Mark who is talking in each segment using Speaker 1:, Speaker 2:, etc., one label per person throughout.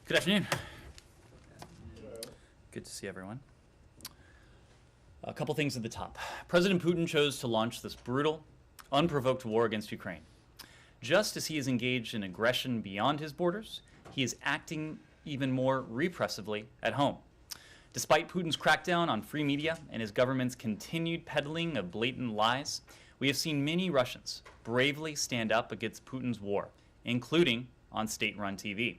Speaker 1: Good afternoon. Good to see everyone. A couple things at the top. President Putin chose to launch this brutal, unprovoked war against Ukraine. Just as he is engaged in aggression beyond his borders, he is acting even more repressively at home. Despite Putin's crackdown on free media and his government's continued peddling of blatant lies, we have seen many Russians bravely stand up against Putin's war, including on state-run TV.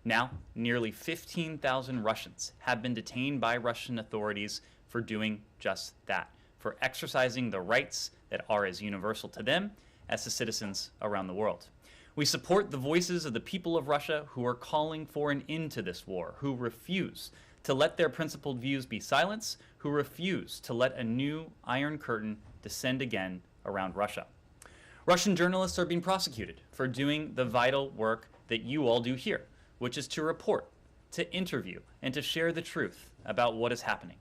Speaker 1: Now, nearly 15,000 Russians have been detained by Russian authorities for doing just that, for exercising the rights that are as universal to them as to citizens around the world. We support the voices of the people of Russia who are calling for an end to this war, who refuse to let their principled views be silenced, who refuse to let a new Iron Curtain descend again around Russia. Russian journalists are being prosecuted for doing the vital work that you all do here, which is to report, to interview, and to share the truth about what is happening.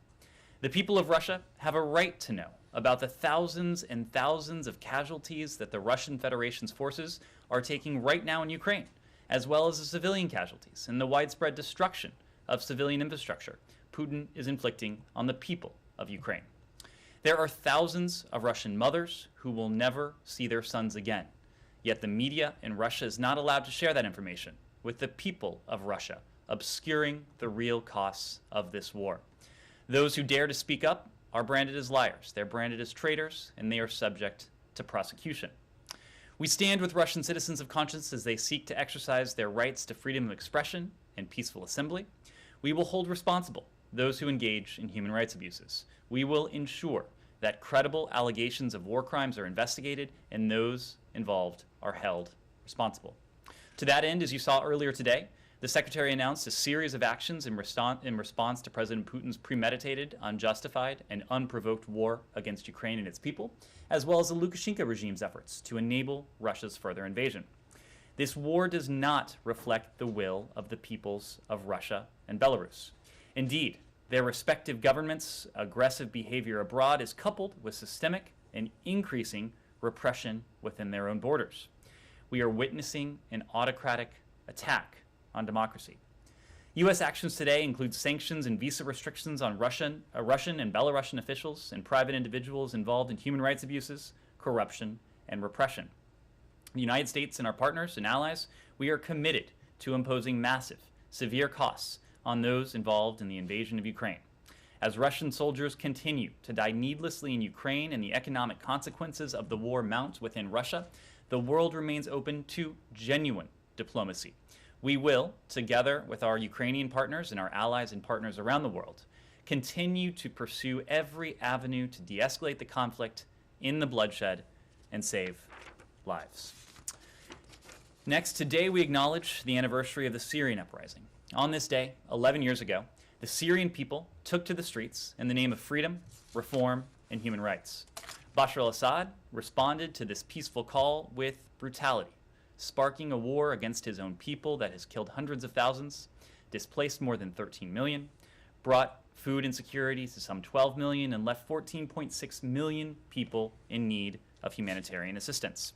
Speaker 1: The people of Russia have a right to know about the thousands and thousands of casualties that the Russian Federation's forces are taking right now in Ukraine, as well as the civilian casualties and the widespread destruction of civilian infrastructure Putin is inflicting on the people of Ukraine. There are thousands of Russian mothers who will never see their sons again, yet the media in Russia is not allowed to share that information with the people of Russia, obscuring the real costs of this war. Those who dare to speak up are branded as liars, they're branded as traitors, and they are subject to prosecution. We stand with Russian citizens of conscience as they seek to exercise their rights to freedom of expression and peaceful assembly. We will hold responsible those who engage in human rights abuses. We will ensure that credible allegations of war crimes are investigated and those involved are held responsible. To that end, as you saw earlier today, the Secretary announced a series of actions in response to President Putin's premeditated, unjustified, and unprovoked war against Ukraine and its people, as well as the Lukashenko regime's efforts to enable Russia's further invasion. This war does not reflect the will of the peoples of Russia and Belarus. Indeed, their respective governments' aggressive behavior abroad is coupled with systemic and increasing repression within their own borders. We are witnessing an autocratic attack on democracy. U.S. actions today include sanctions and visa restrictions on Russian and Belarusian officials and private individuals involved in human rights abuses, corruption, and repression. The United States and our partners and allies, we are committed to imposing massive, severe costs on those involved in the invasion of Ukraine. As Russian soldiers continue to die needlessly in Ukraine and the economic consequences of the war mount within Russia, the world remains open to genuine diplomacy. We will, together with our Ukrainian partners and our allies and partners around the world, continue to pursue every avenue to de-escalate the conflict, end the bloodshed, and save lives. Next, today we acknowledge the anniversary of the Syrian Uprising. On this day, 11 years ago, the Syrian people took to the streets in the name of freedom, reform, and human rights. Bashar al-Assad responded to this peaceful call with brutality, sparking a war against his own people that has killed hundreds of thousands, displaced more than 13 million, brought food insecurity to some 12 million, and left 14.6 million people in need of humanitarian assistance.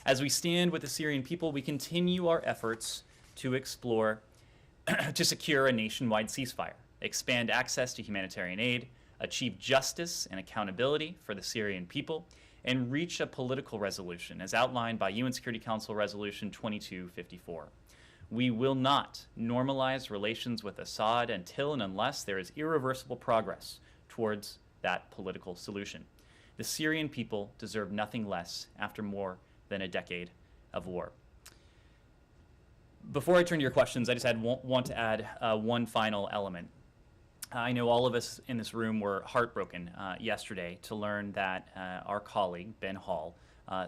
Speaker 1: As we stand with the Syrian people, we continue our efforts to explore to secure a nationwide ceasefire, expand access to humanitarian aid, achieve justice and accountability for the Syrian people, and reach a political resolution as outlined by UN Security Council Resolution 2254. We will not normalize relations with Assad until and unless there is irreversible progress towards that political solution. The Syrian people deserve nothing less after more than a decade of war. Before I turn to your questions, I just want to add one final element. I know all of us in this room were heartbroken yesterday to learn that our colleague, Ben Hall,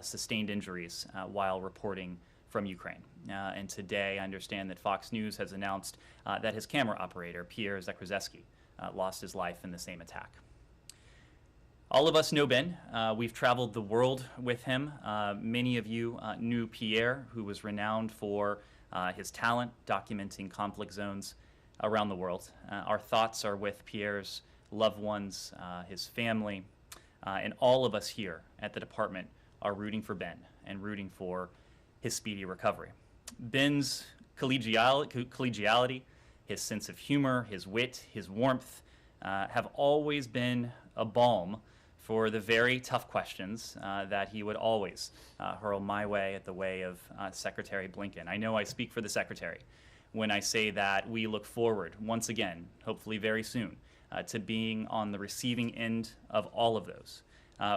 Speaker 1: sustained injuries while reporting from Ukraine. And today I understand that Fox News has announced that his camera operator, Pierre Zakrzewski, lost his life in the same attack. All of us know Ben. We've traveled the world with him. Many of you knew Pierre, who was renowned for his talent documenting conflict zones around the world. Our thoughts are with Pierre's loved ones, his family, and all of us here at the department are rooting for Ben and rooting for his speedy recovery. Ben's collegiality, his sense of humor, his wit, his warmth have always been a balm for the very tough questions that he would always hurl my way at the way of Secretary Blinken. I know I speak for the Secretary when I say that we look forward, once again, hopefully very soon, to being on the receiving end of all of those.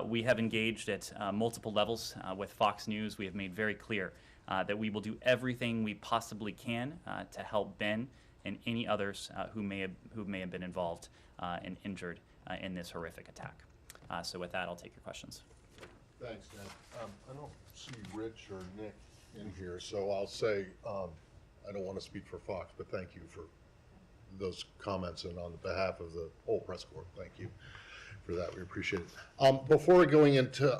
Speaker 1: We have engaged at multiple levels with Fox News. We have made very clear that we will do everything we possibly can to help Ben and any others who may have been involved and injured in this horrific attack. So with that, I'll take your questions.
Speaker 2: Thanks, Ned. I don't see Rich or Nick in here, so I'll say I don't want to speak for Fox, but thank you for those comments, and on behalf of the whole press corps, thank you for that. We appreciate it. Before going into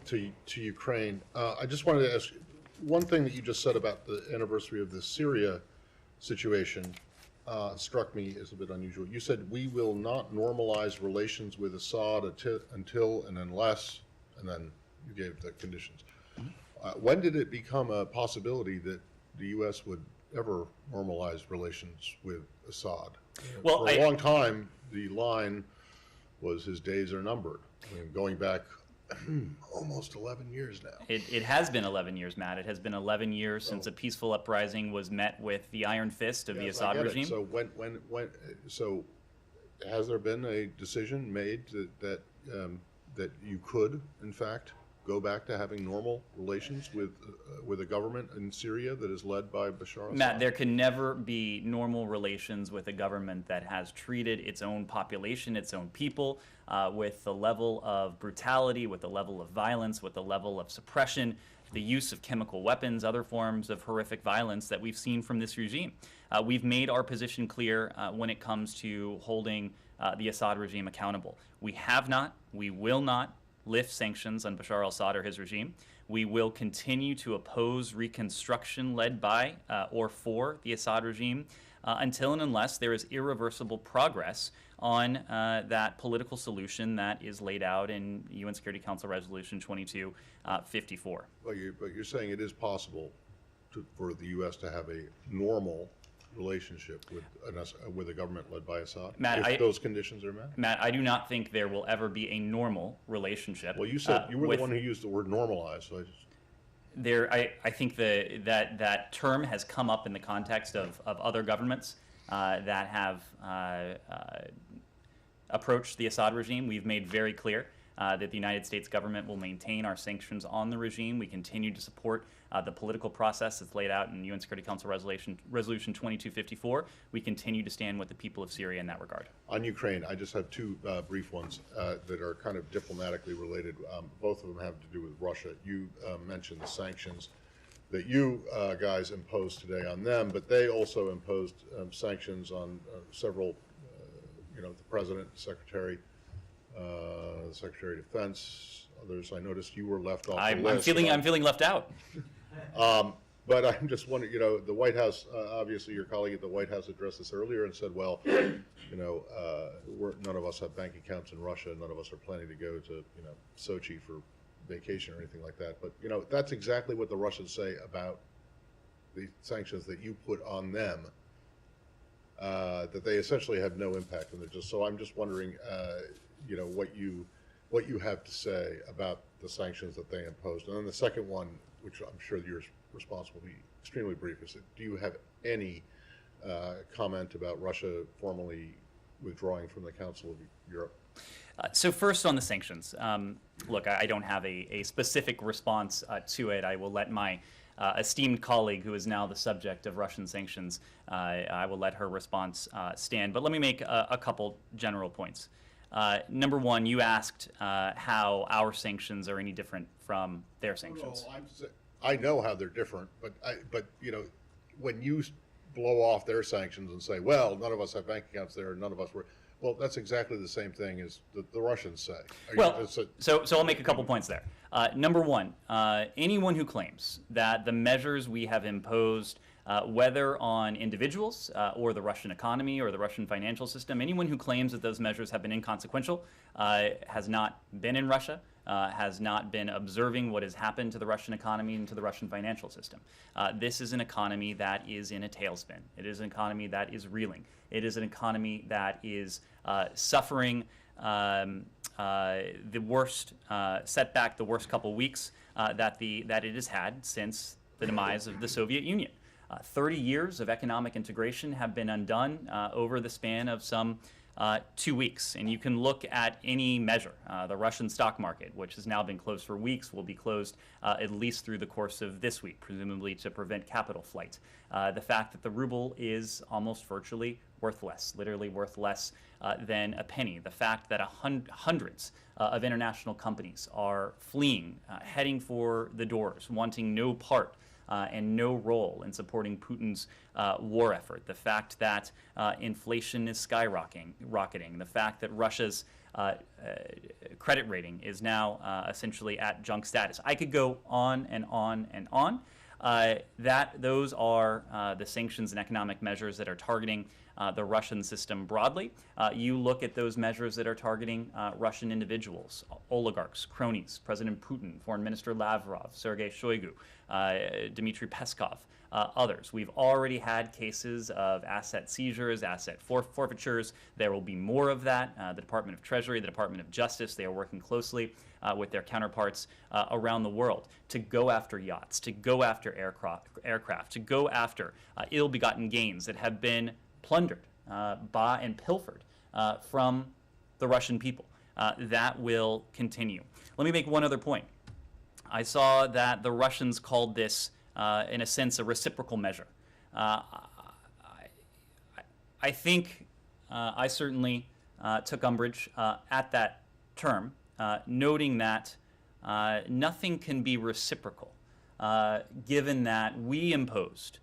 Speaker 2: to Ukraine, I just wanted to ask you, one thing that you just said about the anniversary of the Syria situation struck me as a bit unusual. You said we will not normalize relations with Assad until and unless, and then you gave the conditions. When did it become a possibility that the U.S. would ever normalize relations with Assad?
Speaker 1: Well,
Speaker 2: for a long time, the line was his days are numbered. I mean, going back almost 11 years now.
Speaker 1: It has been 11 years, Matt. It has been 11 years since a peaceful uprising was met with the iron fist of the Assad regime.
Speaker 2: So so has there been a decision made that you could, in fact, go back to having normal relations with a government in Syria that is led by Bashar Assad?
Speaker 1: Matt, there can never be normal relations with a government that has treated its own population, its own people, with the level of brutality, with the level of violence, with the level of suppression, the use of chemical weapons, other forms of horrific violence that we've seen from this regime. We've made our position clear when it comes to holding the Assad regime accountable. We have not, we will not lift sanctions on Bashar al-Assad or his regime. We will continue to oppose reconstruction led by or for the Assad regime until and unless there is irreversible progress on that political solution that is laid out in UN Security Council Resolution 2254.
Speaker 2: But you're saying it is possible for the U.S. to have a normal relationship with a government led by Assad,
Speaker 1: Matt,
Speaker 2: if those conditions are met?
Speaker 1: Matt, I do not think there will ever be a normal relationship.
Speaker 2: Well, you said you were the one who used the word normalized. So
Speaker 1: I think that term has come up in the context of other governments that have approached the Assad regime. We've made very clear that the United States government will maintain our sanctions on the regime. We continue to support the political process that's laid out in UN Security Council Resolution 2254. We continue to stand with the people of Syria in that regard.
Speaker 2: On Ukraine, I just have two brief ones that are kind of diplomatically related. Both of them have to do with Russia. You mentioned the sanctions that you guys imposed today on them, but they also imposed sanctions on several, the President, Secretary of Defense, others. I noticed you were left off the list.
Speaker 1: I'm feeling left out.
Speaker 2: But I'm just wondering, the White House, obviously your colleague at the White House addressed this earlier and said, well, none of us have bank accounts in Russia. None of us are planning to go to, Sochi for vacation or anything like that. But, that's exactly what the Russians say about the sanctions that you put on them, that they essentially have no impact. And so I'm just wondering, what you have to say about the sanctions that they imposed. And then the second one, which I'm sure your response will be extremely brief, is that do you have any comment about Russia formally withdrawing from the Council of Europe?
Speaker 1: So first on the sanctions, look, I don't have a specific response to it. I will let my esteemed colleague, who is now the subject of Russian sanctions, I will let her response stand. But let me make a couple general points. Number one, you asked how our sanctions are any different from their sanctions.
Speaker 2: No, I know how they're different, but when you blow off their sanctions and say, well, none of us have bank accounts there, none of us were, well, that's exactly the same thing as the Russians say.
Speaker 1: So I'll make a couple points there. Number one, anyone who claims that the measures we have imposed, whether on individuals or the Russian economy or the Russian financial system, anyone who claims that those measures have been inconsequential has not been in Russia, has not been observing what has happened to the Russian economy and to the Russian financial system. This is an economy that is in a tailspin. It is an economy that is reeling. It is an economy that is suffering the worst setback, the worst couple weeks that it has had since the demise of the Soviet Union. 30 years of economic integration have been undone over the span of some 2 weeks. And you can look at any measure. The Russian stock market, which has now been closed for weeks, will be closed at least through the course of this week, presumably to prevent capital flight. The fact that the ruble is almost virtually worthless, literally worth less than a penny. The fact that hundreds of international companies are fleeing, heading for the doors, wanting no part and no role in supporting Putin's war effort. The fact that inflation is skyrocketing. The fact that Russia's credit rating is now essentially at junk status. I could go on and on and on. Those are the sanctions and economic measures that are targeting the Russian system broadly. You look at those measures that are targeting Russian individuals, oligarchs, cronies, President Putin, Foreign Minister Lavrov, Sergei Shoigu, Dmitry Peskov, others. We've already had cases of asset seizures, asset forfeitures. There will be more of that. The Department of Treasury, the Department of Justice, they are working closely with their counterparts around the world to go after yachts, to go after aircraft, to go after ill-begotten gains that have been plundered and pilfered from the Russian people. That will continue. Let me make one other point. I saw that the Russians called this, in a sense, a reciprocal measure. I think I certainly took umbrage at that term, noting that nothing can be reciprocal, given that we imposed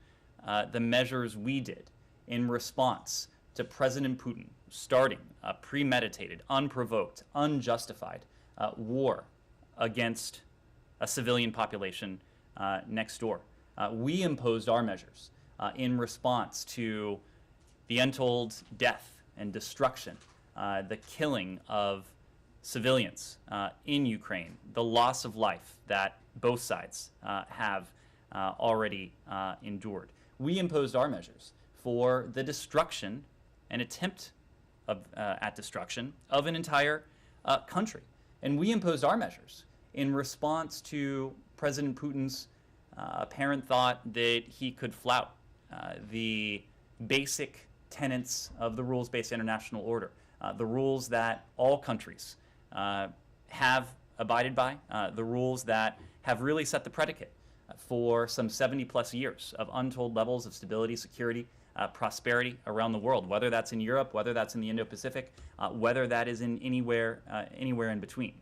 Speaker 1: the measures we did in response to President Putin starting a premeditated, unprovoked, unjustified war against a civilian population next door. We imposed our measures in response to the untold death and destruction, the killing of civilians in Ukraine, the loss of life that both sides have already endured. We imposed our measures for the destruction and attempt at destruction of an entire country. And we imposed our measures in response to President Putin's apparent thought that he could flout the basic tenets of the rules-based international order, the rules that all countries have abided by, the rules that have really set the predicate for some 70-plus years of untold levels of stability, security, prosperity around the world, whether that's in Europe, whether that's in the Indo-Pacific, whether that is in anywhere in between.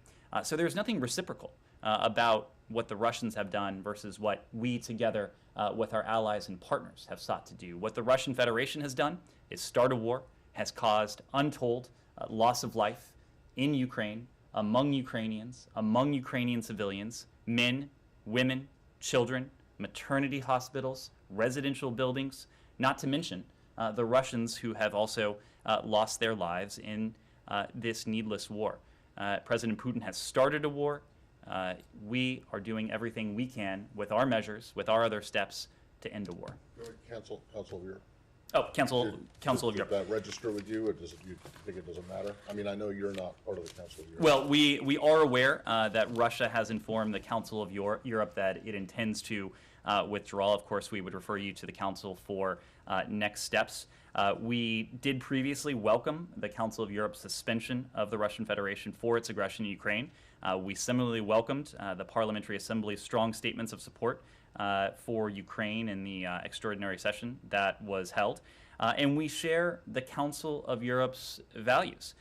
Speaker 1: So there's nothing reciprocal about what the Russians have done versus what we together with our allies and partners have sought to do. What the Russian Federation has done is start a war, has caused untold loss of life in Ukraine, among Ukrainians, among Ukrainian civilians, men, women, children, maternity hospitals, residential buildings, not to mention the Russians who have also lost their lives in this needless war. President Putin has started a war. We are doing everything we can with our measures, with our other steps, to end a war.
Speaker 2: Council of Europe.
Speaker 1: Oh, Council of Europe.
Speaker 2: Does that register with you, or do you think it doesn't matter? I mean, I know you're not part of the Council of Europe.
Speaker 1: Well, we are aware that Russia has informed the Council of Europe that it intends to withdraw. Of course, we would refer you to the Council for next steps. We did previously welcome the Council of Europe's suspension of the Russian Federation for its aggression in Ukraine. We similarly welcomed the Parliamentary Assembly's strong statements of support for Ukraine in the extraordinary session that was held. And we share the Council of Europe's values,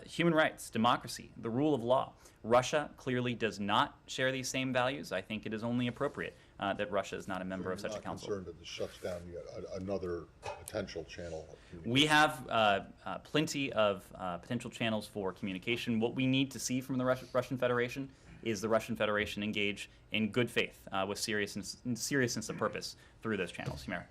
Speaker 1: human rights, democracy, the rule of law. Russia clearly does not share these same values. I think it is only appropriate that Russia is not a member of such a council.
Speaker 2: You're not concerned that this shuts down yet another potential channel of communication?
Speaker 1: We have plenty of potential channels for communication. What we need to see from the Russian Federation is the Russian Federation engage in good faith with seriousness of purpose through those channels. Humera.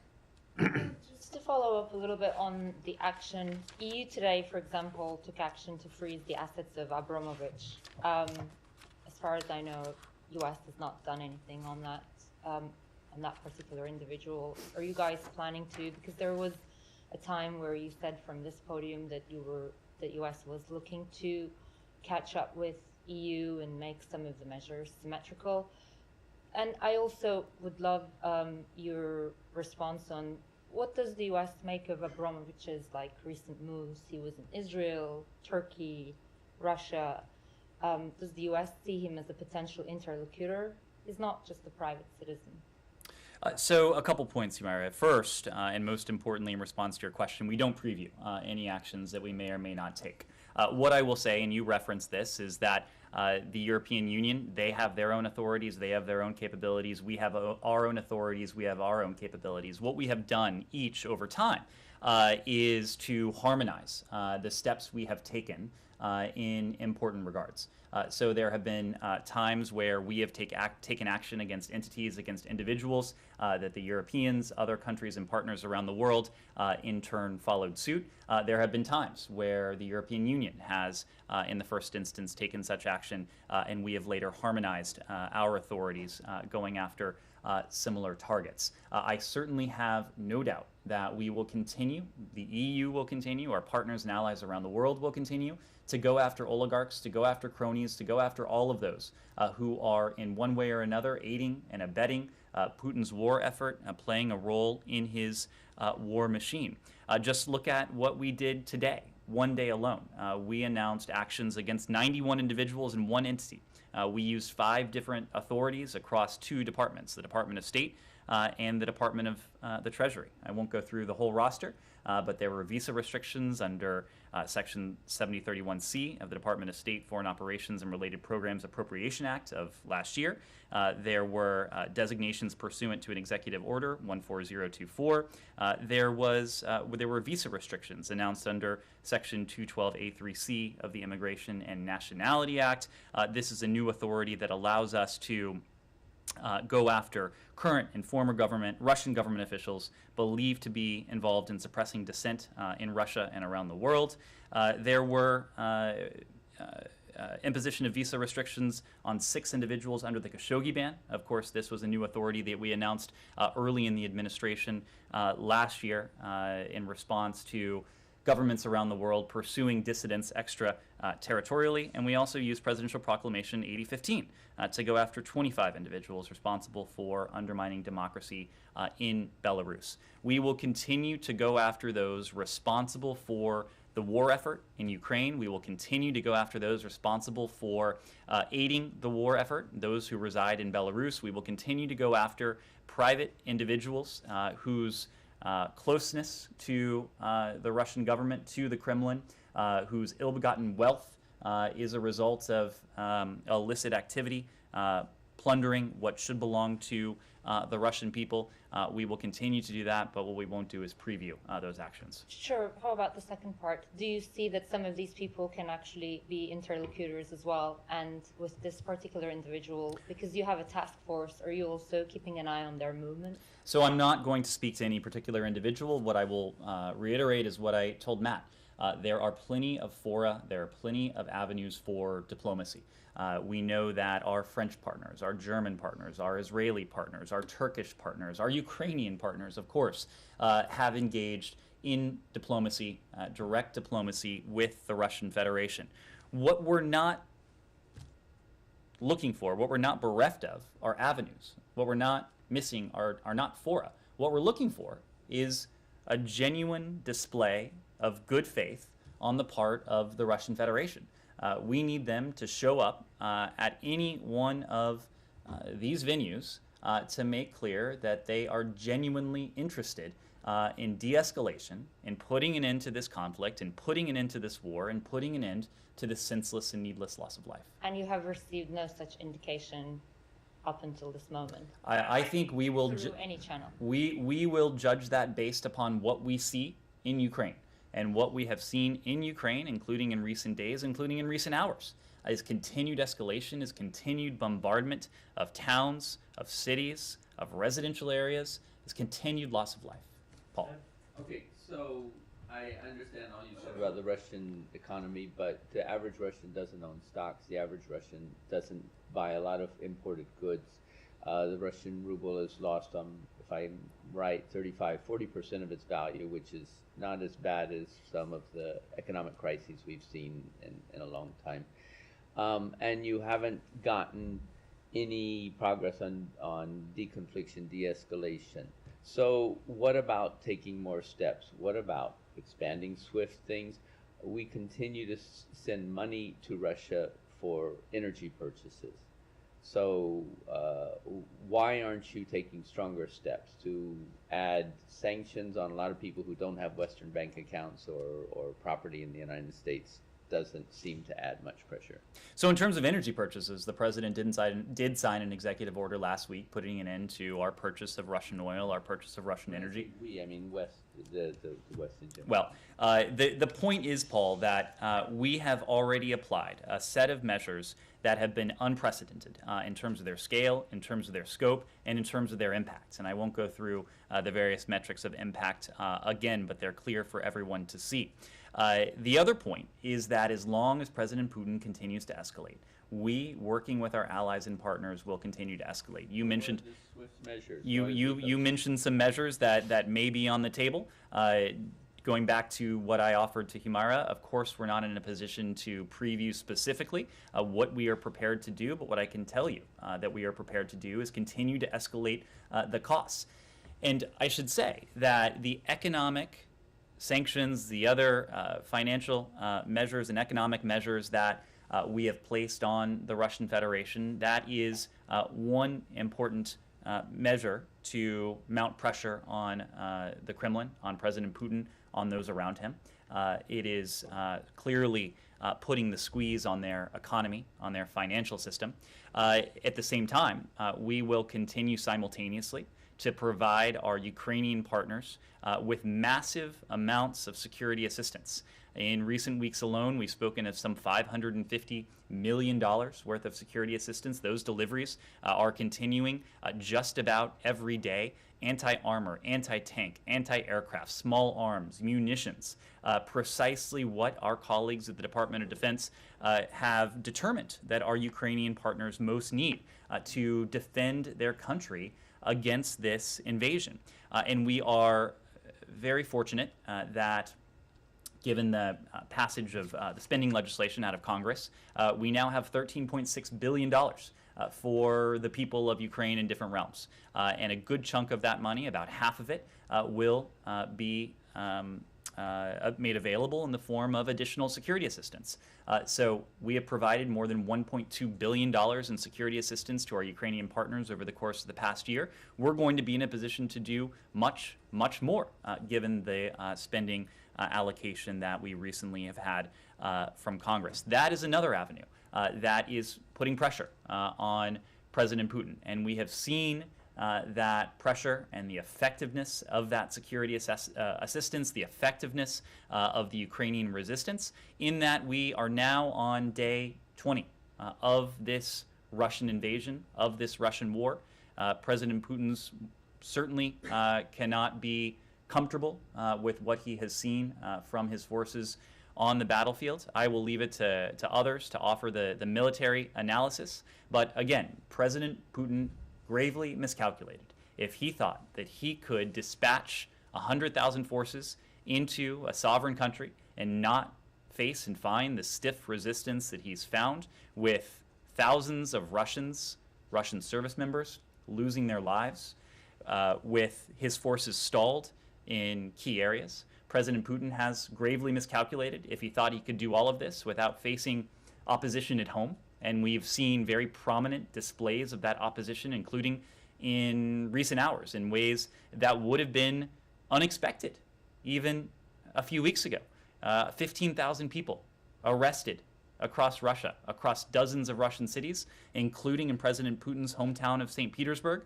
Speaker 3: Just to follow up a little bit on the action, EU today, for example, took action to freeze the assets of Abramovich. As far as I know, U.S. has not done anything on that particular individual. Are you guys planning to? Because there was a time where you said from this podium that U.S. was looking to catch up with EU and make some of the measures symmetrical. And I also would love your response on what does the U.S. make of Abramovich's recent moves? He was in Israel, Turkey, Russia. Does the U.S. see him as a potential interlocutor? He's not just a private citizen.
Speaker 1: So a couple points, Yumara. First, and most importantly in response to your question, we don't preview any actions that we may or may not take. What I will say, and you referenced this, is that the European Union, they have their own authorities, they have their own capabilities, we have our own authorities, we have our own capabilities. What we have done each over time is to harmonize the steps we have taken in important regards. So there have been times where we have taken action against entities, against individuals, that the Europeans, other countries and partners around the world in turn followed suit. There have been times where the European Union has, in the first instance, taken such action, and we have later harmonized our authorities going after similar targets. I certainly have no doubt that we will continue, the EU will continue, our partners and allies around the world will continue to go after oligarchs, to go after cronies, to go after all of those who are in one way or another aiding and abetting Putin's war effort, playing a role in his war machine. Just look at what we did today. One day alone, we announced actions against 91 individuals and one entity. We used 5 different authorities across 2 departments, the Department of State and the Department of the Treasury. I won't go through the whole roster, but there were visa restrictions under Section 7031C of the Department of State Foreign Operations and Related Programs Appropriation Act of last year. There were designations pursuant to an executive order 14024. There were visa restrictions announced under Section 212A3C of the Immigration and Nationality Act. This is a new authority that allows us to go after current and former Russian government officials believed to be involved in suppressing dissent in Russia and around the world. There were imposition of visa restrictions on 6 individuals under the Khashoggi ban. Of course, this was a new authority that we announced early in the administration last year in response to governments around the world pursuing dissidents extra-territorially, and we also used Presidential Proclamation 8015 to go after 25 individuals responsible for undermining democracy in Belarus. We will continue to go after those responsible for the war effort in Ukraine. We will continue to go after those responsible for aiding the war effort, those who reside in Belarus. We will continue to go after private individuals whose closeness to the Russian government, to the Kremlin, whose ill-begotten wealth is a result of illicit activity, plundering what should belong to the Russian people. We will continue to do that, but what we won't do is preview those actions.
Speaker 3: Sure. How about the second part? Do you see that some of these people can actually be interlocutors as well? And with this particular individual, because you have a task force, are you also keeping an eye on their movement?
Speaker 1: So I'm not going to speak to any particular individual. What I will reiterate is what I told Matt. There are plenty of fora, there are plenty of avenues for diplomacy. We know that our French partners, our German partners, our Israeli partners, our Turkish partners, our Ukrainian partners, of course, have engaged in diplomacy, direct diplomacy with the Russian Federation. What we're not looking for, what we're not bereft of, are avenues. What we're not missing are not fora. What we're looking for is a genuine display of good faith on the part of the Russian Federation. We need them to show up at any one of these venues to make clear that they are genuinely interested in de-escalation, in putting an end to this conflict, in putting an end to this war, and putting an end to this senseless and needless loss of life.
Speaker 3: And you have received no such indication up until this moment?
Speaker 1: I think we will...
Speaker 3: Through any channel?
Speaker 1: We will judge that based upon what we see in Ukraine. And what we have seen in Ukraine, including in recent days, including in recent hours, is continued escalation, is continued bombardment of towns, of cities, of residential areas, is continued loss of life. Paul.
Speaker 4: Okay, so I I understand all you said about the Russian economy, but the average Russian doesn't own stocks. The average Russian doesn't buy a lot of imported goods. The Russian ruble has lost, if I'm right, 35–40% of its value, which is not as bad as some of the economic crises we've seen in a long time. And you haven't gotten any progress on deconfliction, de-escalation. So what about taking more steps? What about expanding SWIFT things? We continue to send money to Russia for energy purchases. So why aren't you taking stronger steps to add sanctions on a lot of people who don't have Western bank accounts or property in the United States? Doesn't seem to add much pressure.
Speaker 1: So in terms of energy purchases, the president did sign an executive order last week putting an end to our purchase of Russian oil, our purchase of Russian energy.
Speaker 4: I mean the West in general.
Speaker 1: Well, the point is, Paul, that we have already applied a set of measures that have been unprecedented in terms of their scale, in terms of their scope, and in terms of their impacts. And I won't go through the various metrics of impact again, but they're clear for everyone to see. The other point is that as long as President Putin continues to escalate, we, working with our allies and partners, will continue to escalate. You mentioned you mentioned some measures that may be on the table. Going back to what I offered to Humaira, of course, we're not in a position to preview specifically what we are prepared to do, but what I can tell you that we are prepared to do is continue to escalate the costs. And I should say that the economic sanctions, the other financial measures and economic measures that we have placed on the Russian Federation, that is one important measure to mount pressure on the Kremlin, on President Putin, on those around him. It is clearly putting the squeeze on their economy, on their financial system. At the same time, we will continue simultaneously to provide our Ukrainian partners with massive amounts of security assistance. In recent weeks alone, we've spoken of some $550 million worth of security assistance. Those deliveries are continuing just about every day. Anti-armor, anti-tank, anti-aircraft, small arms, munitions, precisely what our colleagues at the Department of Defense have determined that our Ukrainian partners most need to defend their country against this invasion. And we are very fortunate that given the passage of the spending legislation out of Congress, we now have $13.6 billion for the people of Ukraine in different realms. And a good chunk of that money, about half of it, will be made available in the form of additional security assistance. So we have provided more than $1.2 billion in security assistance to our Ukrainian partners over the course of the past year. We're going to be in a position to do much, much more given the spending allocation that we recently have had from Congress. That is another avenue that is putting pressure on President Putin. And we have seen that pressure and the effectiveness of that security assistance, the effectiveness of the Ukrainian resistance, in that we are now on day 20 of this Russian invasion, of this Russian war. President Putin's certainly cannot be comfortable with what he has seen from his forces on the battlefield. I will leave it to others to offer the military analysis. But again, President Putin gravely miscalculated if he thought that he could dispatch 100,000 forces into a sovereign country and not face and find the stiff resistance that he's found, with thousands of Russian service members losing their lives, with his forces stalled in key areas. President Putin has gravely miscalculated if he thought he could do all of this without facing opposition at home. And we've seen very prominent displays of that opposition, including in recent hours, in ways that would have been unexpected even a few weeks ago. 15,000 people arrested across Russia, across dozens of Russian cities, including in President Putin's hometown of St. Petersburg,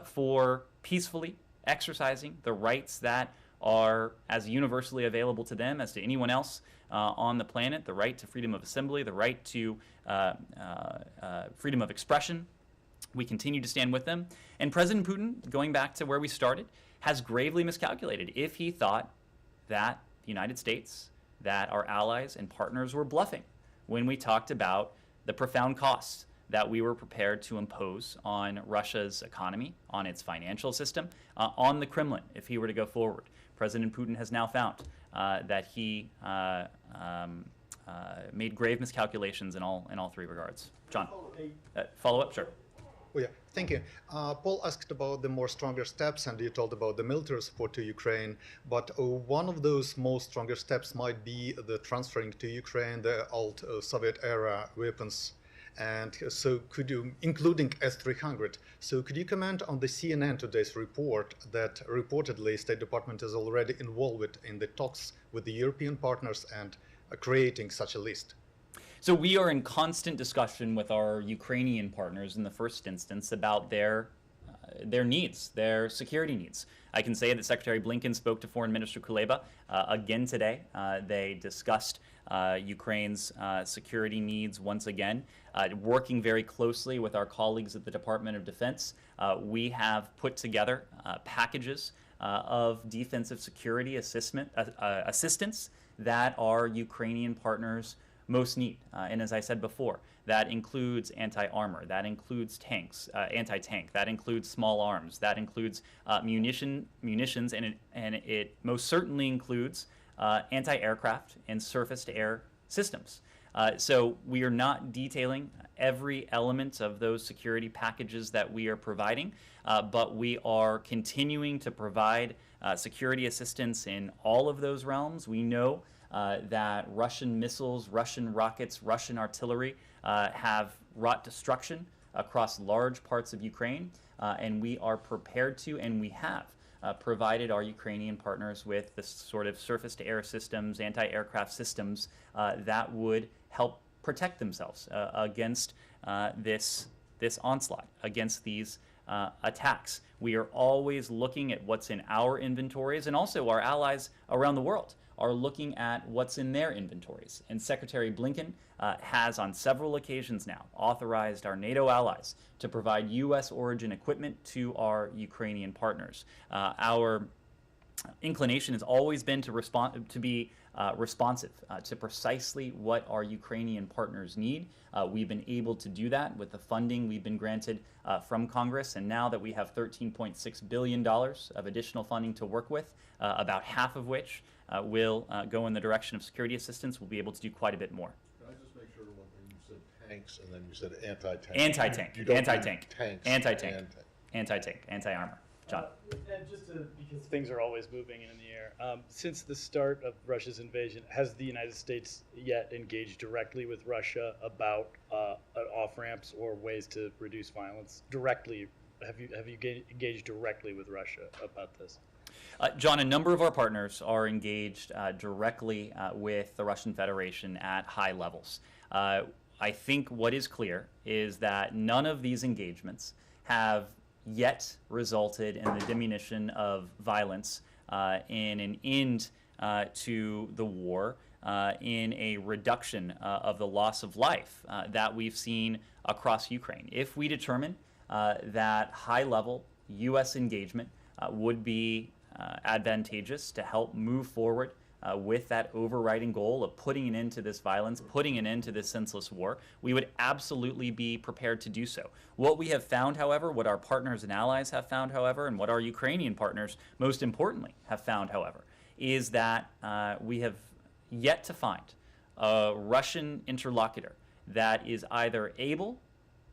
Speaker 1: for peacefully exercising the rights that are as universally available to them as to anyone else on the planet: the right to freedom of assembly, the right to freedom of expression. We continue to stand with them. And President Putin, going back to where we started, has gravely miscalculated if he thought that United States, that our allies and partners were bluffing when we talked about the profound costs that we were prepared to impose on Russia's economy, on its financial system, on the Kremlin if he were to go forward. President Putin has now found that he made grave miscalculations in all three regards. John, follow up? Sure.
Speaker 5: Oh, yeah, thank you. Paul asked about the more stronger steps, and you told about the military support to Ukraine. But one of those most stronger steps might be the transferring to Ukraine the old Soviet-era weapons. And so could you, including S-300, so could you comment on the CNN today's report that reportedly State Department is already involved in the talks with the European partners and creating such a list?
Speaker 1: So we are in constant discussion with our Ukrainian partners in the first instance about their needs, their security needs. I can say that Secretary Blinken spoke to Foreign Minister Kuleba again today. They discussed Ukraine's security needs once again, working very closely with our colleagues at the Department of Defense. We have put together packages of defensive security assistance that our Ukrainian partners most need. And as I said before, that includes anti-armor, that includes tanks, anti-tank, that includes small arms, that includes munitions, and it most certainly includes anti-aircraft and surface-to-air systems. So we are not detailing every element of those security packages that we are providing, but we are continuing to provide security assistance in all of those realms. We know that Russian missiles, Russian rockets, Russian artillery have wrought destruction across large parts of Ukraine, and we are prepared to, and we have provided our Ukrainian partners with the sort of surface-to-air systems, anti-aircraft systems that would help protect themselves against this onslaught, against these attacks. We are always looking at what's in our inventories, and also our allies around the world are looking at what's in their inventories. And Secretary Blinken has on several occasions now authorized our NATO allies to provide U.S. origin equipment to our Ukrainian partners. Our inclination has always been to be responsive to precisely what our Ukrainian partners need. We've been able to do that with the funding we've been granted from Congress, and now that we have $13.6 billion of additional funding to work with, about half of which will go in the direction of security assistance, we'll be able to do quite a bit more.
Speaker 2: Can I just make sure one thing? You said tanks, and then you said anti-tank.
Speaker 1: Anti-tank,
Speaker 2: You don't mean
Speaker 1: anti-tank,
Speaker 2: tanks.
Speaker 1: anti-tank, anti-tank, anti-armor. John.
Speaker 6: And just because things are always moving in the air, since the start of Russia's invasion, has the United States yet engaged directly with Russia about off-ramps or ways to reduce violence? Directly, have you engaged directly with Russia about this?
Speaker 1: John, a number of our partners are engaged directly with the Russian Federation at high levels. I think what is clear is that none of these engagements have yet resulted in the diminution of violence, in an end to the war, in a reduction of the loss of life that we've seen across Ukraine. If we determine that high-level U.S. engagement would be advantageous to help move forward with that overriding goal of putting an end to this violence, putting an end to this senseless war, we would absolutely be prepared to do so. What we have found, however, what our partners and allies have found, however, and what our Ukrainian partners, most importantly, have found, however, is that we have yet to find a Russian interlocutor that is either able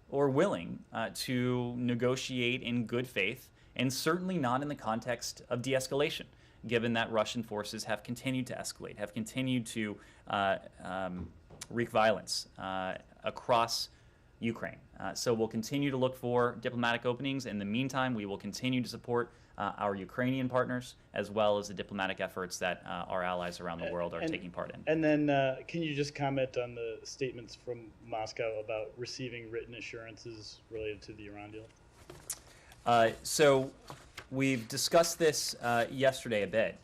Speaker 1: or willing to negotiate in good faith, and certainly not in the context of de-escalation, given that Russian forces have continued to escalate, have continued to wreak violence across Ukraine. So we'll continue to look for diplomatic openings. In the meantime, we will continue to support our Ukrainian partners, as well as the diplomatic efforts that our allies around the world are taking part in.
Speaker 6: And then can you just comment on the statements from Moscow about receiving written assurances related to the Iran deal?
Speaker 1: So we've discussed this yesterday a bit.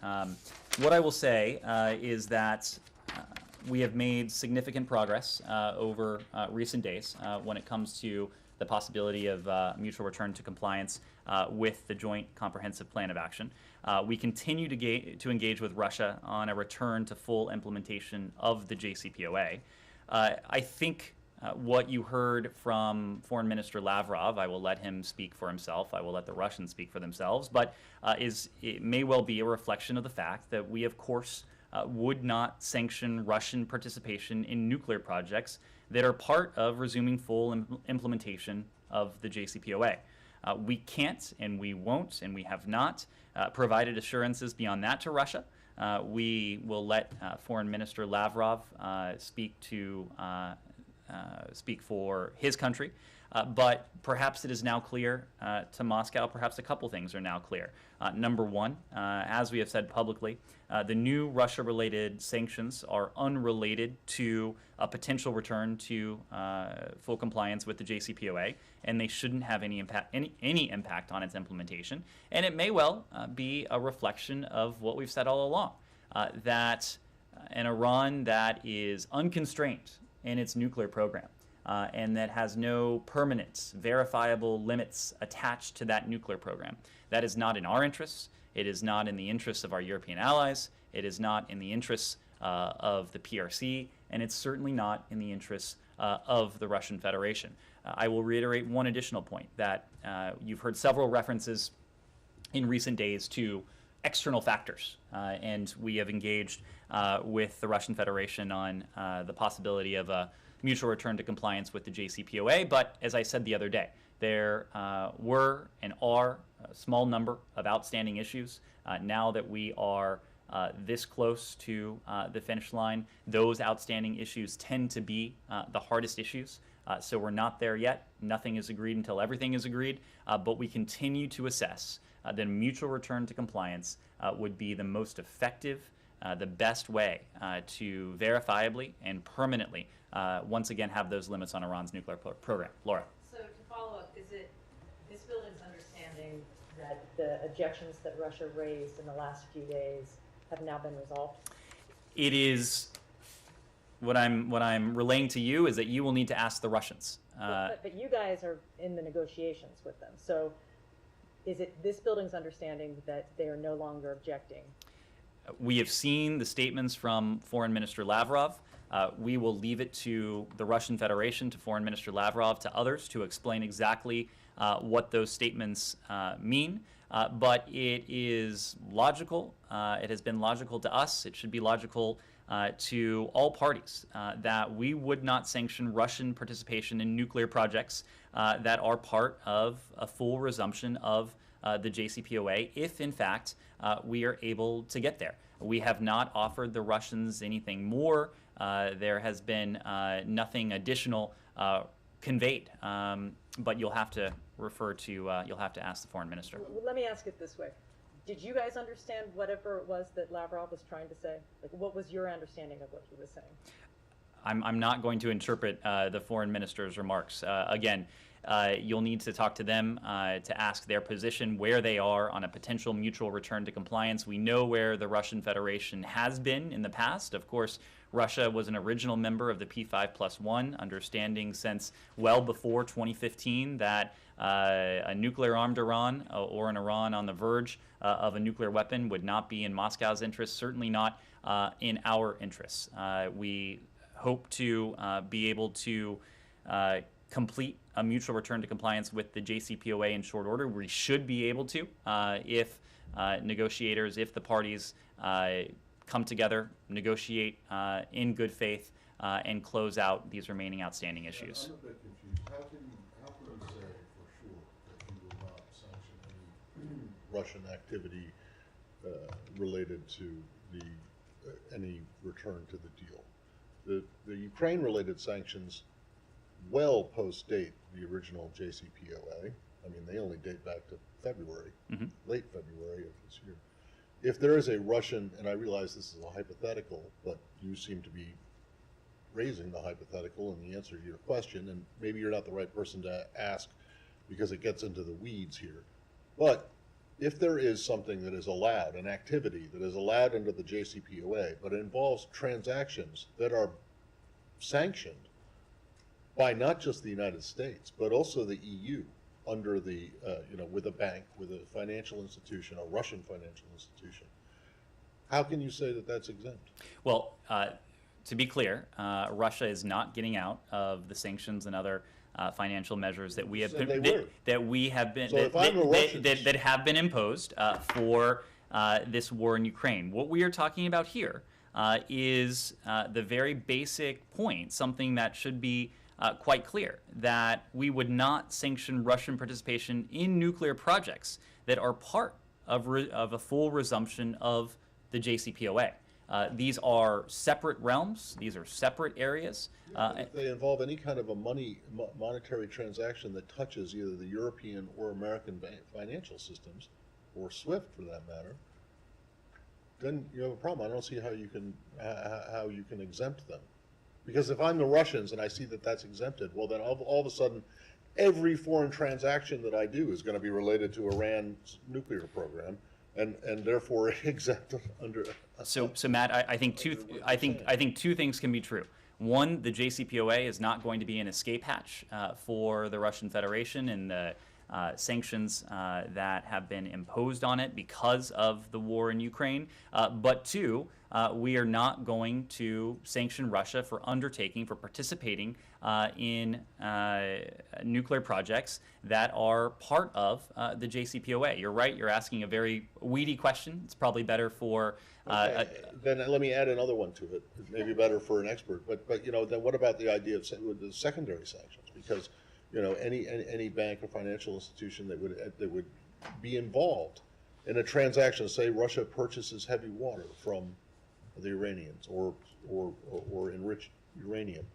Speaker 1: What I will say is that we have made significant progress over recent days when it comes to the possibility of mutual return to compliance with the Joint Comprehensive Plan of Action. We continue to engage with Russia on a return to full implementation of the JCPOA. I think what you heard from Foreign Minister Lavrov, I will let him speak for himself, I will let the Russians speak for themselves, but it may well be a reflection of the fact that we, of course, would not sanction Russian participation in nuclear projects that are part of resuming full implementation of the JCPOA. We can't, and we won't, and we have not provided assurances beyond that to Russia. We will let Foreign Minister Lavrov speak for his country, but perhaps it is now clear to Moscow, perhaps a couple things are now clear. Number one, as we have said publicly, the new Russia-related sanctions are unrelated to a potential return to full compliance with the JCPOA, and they shouldn't have any impact on its implementation. And it may well be a reflection of what we've said all along, that an Iran that is unconstrained in its nuclear program, and that has no permanent, verifiable limits attached to that nuclear program. That is not in our interests. It is not in the interests of our European allies. It is not in the interests of the PRC, and it's certainly not in the interests of the Russian Federation. I will reiterate one additional point, that you've heard several references in recent days to external factors, and we have engaged with the Russian Federation on the possibility of a mutual return to compliance with the JCPOA. But as I said the other day, there were and are a small number of outstanding issues. Now that we are this close to the finish line, those outstanding issues tend to be the hardest issues. So we're not there yet. Nothing is agreed until everything is agreed, but we continue to assess that a mutual return to compliance would be the most effective, the best way to verifiably and permanently once again have those limits on Iran's nuclear program. Laura.
Speaker 7: So to follow up, is it this building's understanding that the objections that Russia raised in the last few days have now been resolved?
Speaker 1: It is, what I'm relaying to you is that you will need to ask the Russians.
Speaker 7: But you guys are in the negotiations with them. So is it this building's understanding that they are no longer objecting?
Speaker 1: We have seen the statements from Foreign Minister Lavrov. We will leave it to the Russian Federation, to Foreign Minister Lavrov, to others to explain exactly what those statements mean. But it is logical. It has been logical to us. It should be logical to all parties that we would not sanction Russian participation in nuclear projects that are part of a full resumption of the JCPOA if, in fact, we are able to get there. We have not offered the Russians anything more. There has been nothing additional conveyed, but you'll have to you'll have to ask the foreign minister.
Speaker 7: Well, let me ask it this way. Did you guys understand whatever it was that Lavrov was trying to say? Like, what was your understanding of what he was saying?
Speaker 1: I'm not going to interpret the foreign minister's remarks. Again, you'll need to talk to them to ask their position, where they are on a potential mutual return to compliance. We know where the Russian Federation has been in the past. Of course, Russia was an original member of the P5+1, understanding since well before 2015 that a nuclear-armed Iran or an Iran on the verge of a nuclear weapon would not be in Moscow's interests, certainly not in our interests. We hope to be able to complete a mutual return to compliance with the JCPOA in short order. We should be able to if negotiators, if the parties come together, negotiate in good faith, and close out these remaining outstanding issues.
Speaker 2: I'm a bit confused. How can you say for sure that you will not sanction any Russian activity related to any return to the deal? The Ukraine-related sanctions well post-date the original JCPOA. I mean, they only date back to February, late February of this year. If there is a Russian, and I realize this is a hypothetical, but you seem to be raising the hypothetical and the answer to your question, and maybe you're not the right person to ask because it gets into the weeds here. But if there is something that is allowed, an activity that is allowed under the JCPOA, but it involves transactions that are sanctioned by not just the United States, but also the EU, under the, with a bank, with a financial institution, a Russian financial institution, how can you say that that's exempt?
Speaker 1: Well, to be clear, Russia is not getting out of the sanctions and other financial measures that we have
Speaker 2: said
Speaker 1: been,
Speaker 2: they were.
Speaker 1: that we have been
Speaker 2: So if I'm a Russian-
Speaker 1: that have been imposed for this war in Ukraine. What we are talking about here is the very basic point, something that should be quite clear, that we would not sanction Russian participation in nuclear projects that are part of a full resumption of the JCPOA. These are separate realms. These are separate areas.
Speaker 2: If they involve any kind of a monetary transaction that touches either the European or American financial systems, or SWIFT for that matter, then you have a problem. I don't see how you can exempt them. Because if I'm the Russians and I see that that's exempted, well then all of a sudden, every foreign transaction that I do is going to be related to Iran's nuclear program, and therefore exempt under.
Speaker 1: So Matt, I think two things can be true. One, the JCPOA is not going to be an escape hatch for the Russian Federation and the sanctions that have been imposed on it because of the war in Ukraine. But two, we are not going to sanction Russia for participating in nuclear projects that are part of the JCPOA. You're right, you're asking a very weedy question. It's probably better for...
Speaker 2: then let me add another one to it. It may be better for an expert, but then what about the idea of the secondary sanctions? Because any bank or financial institution that would be involved in a transaction, say Russia purchases heavy water from the Iranians or enriched uranium.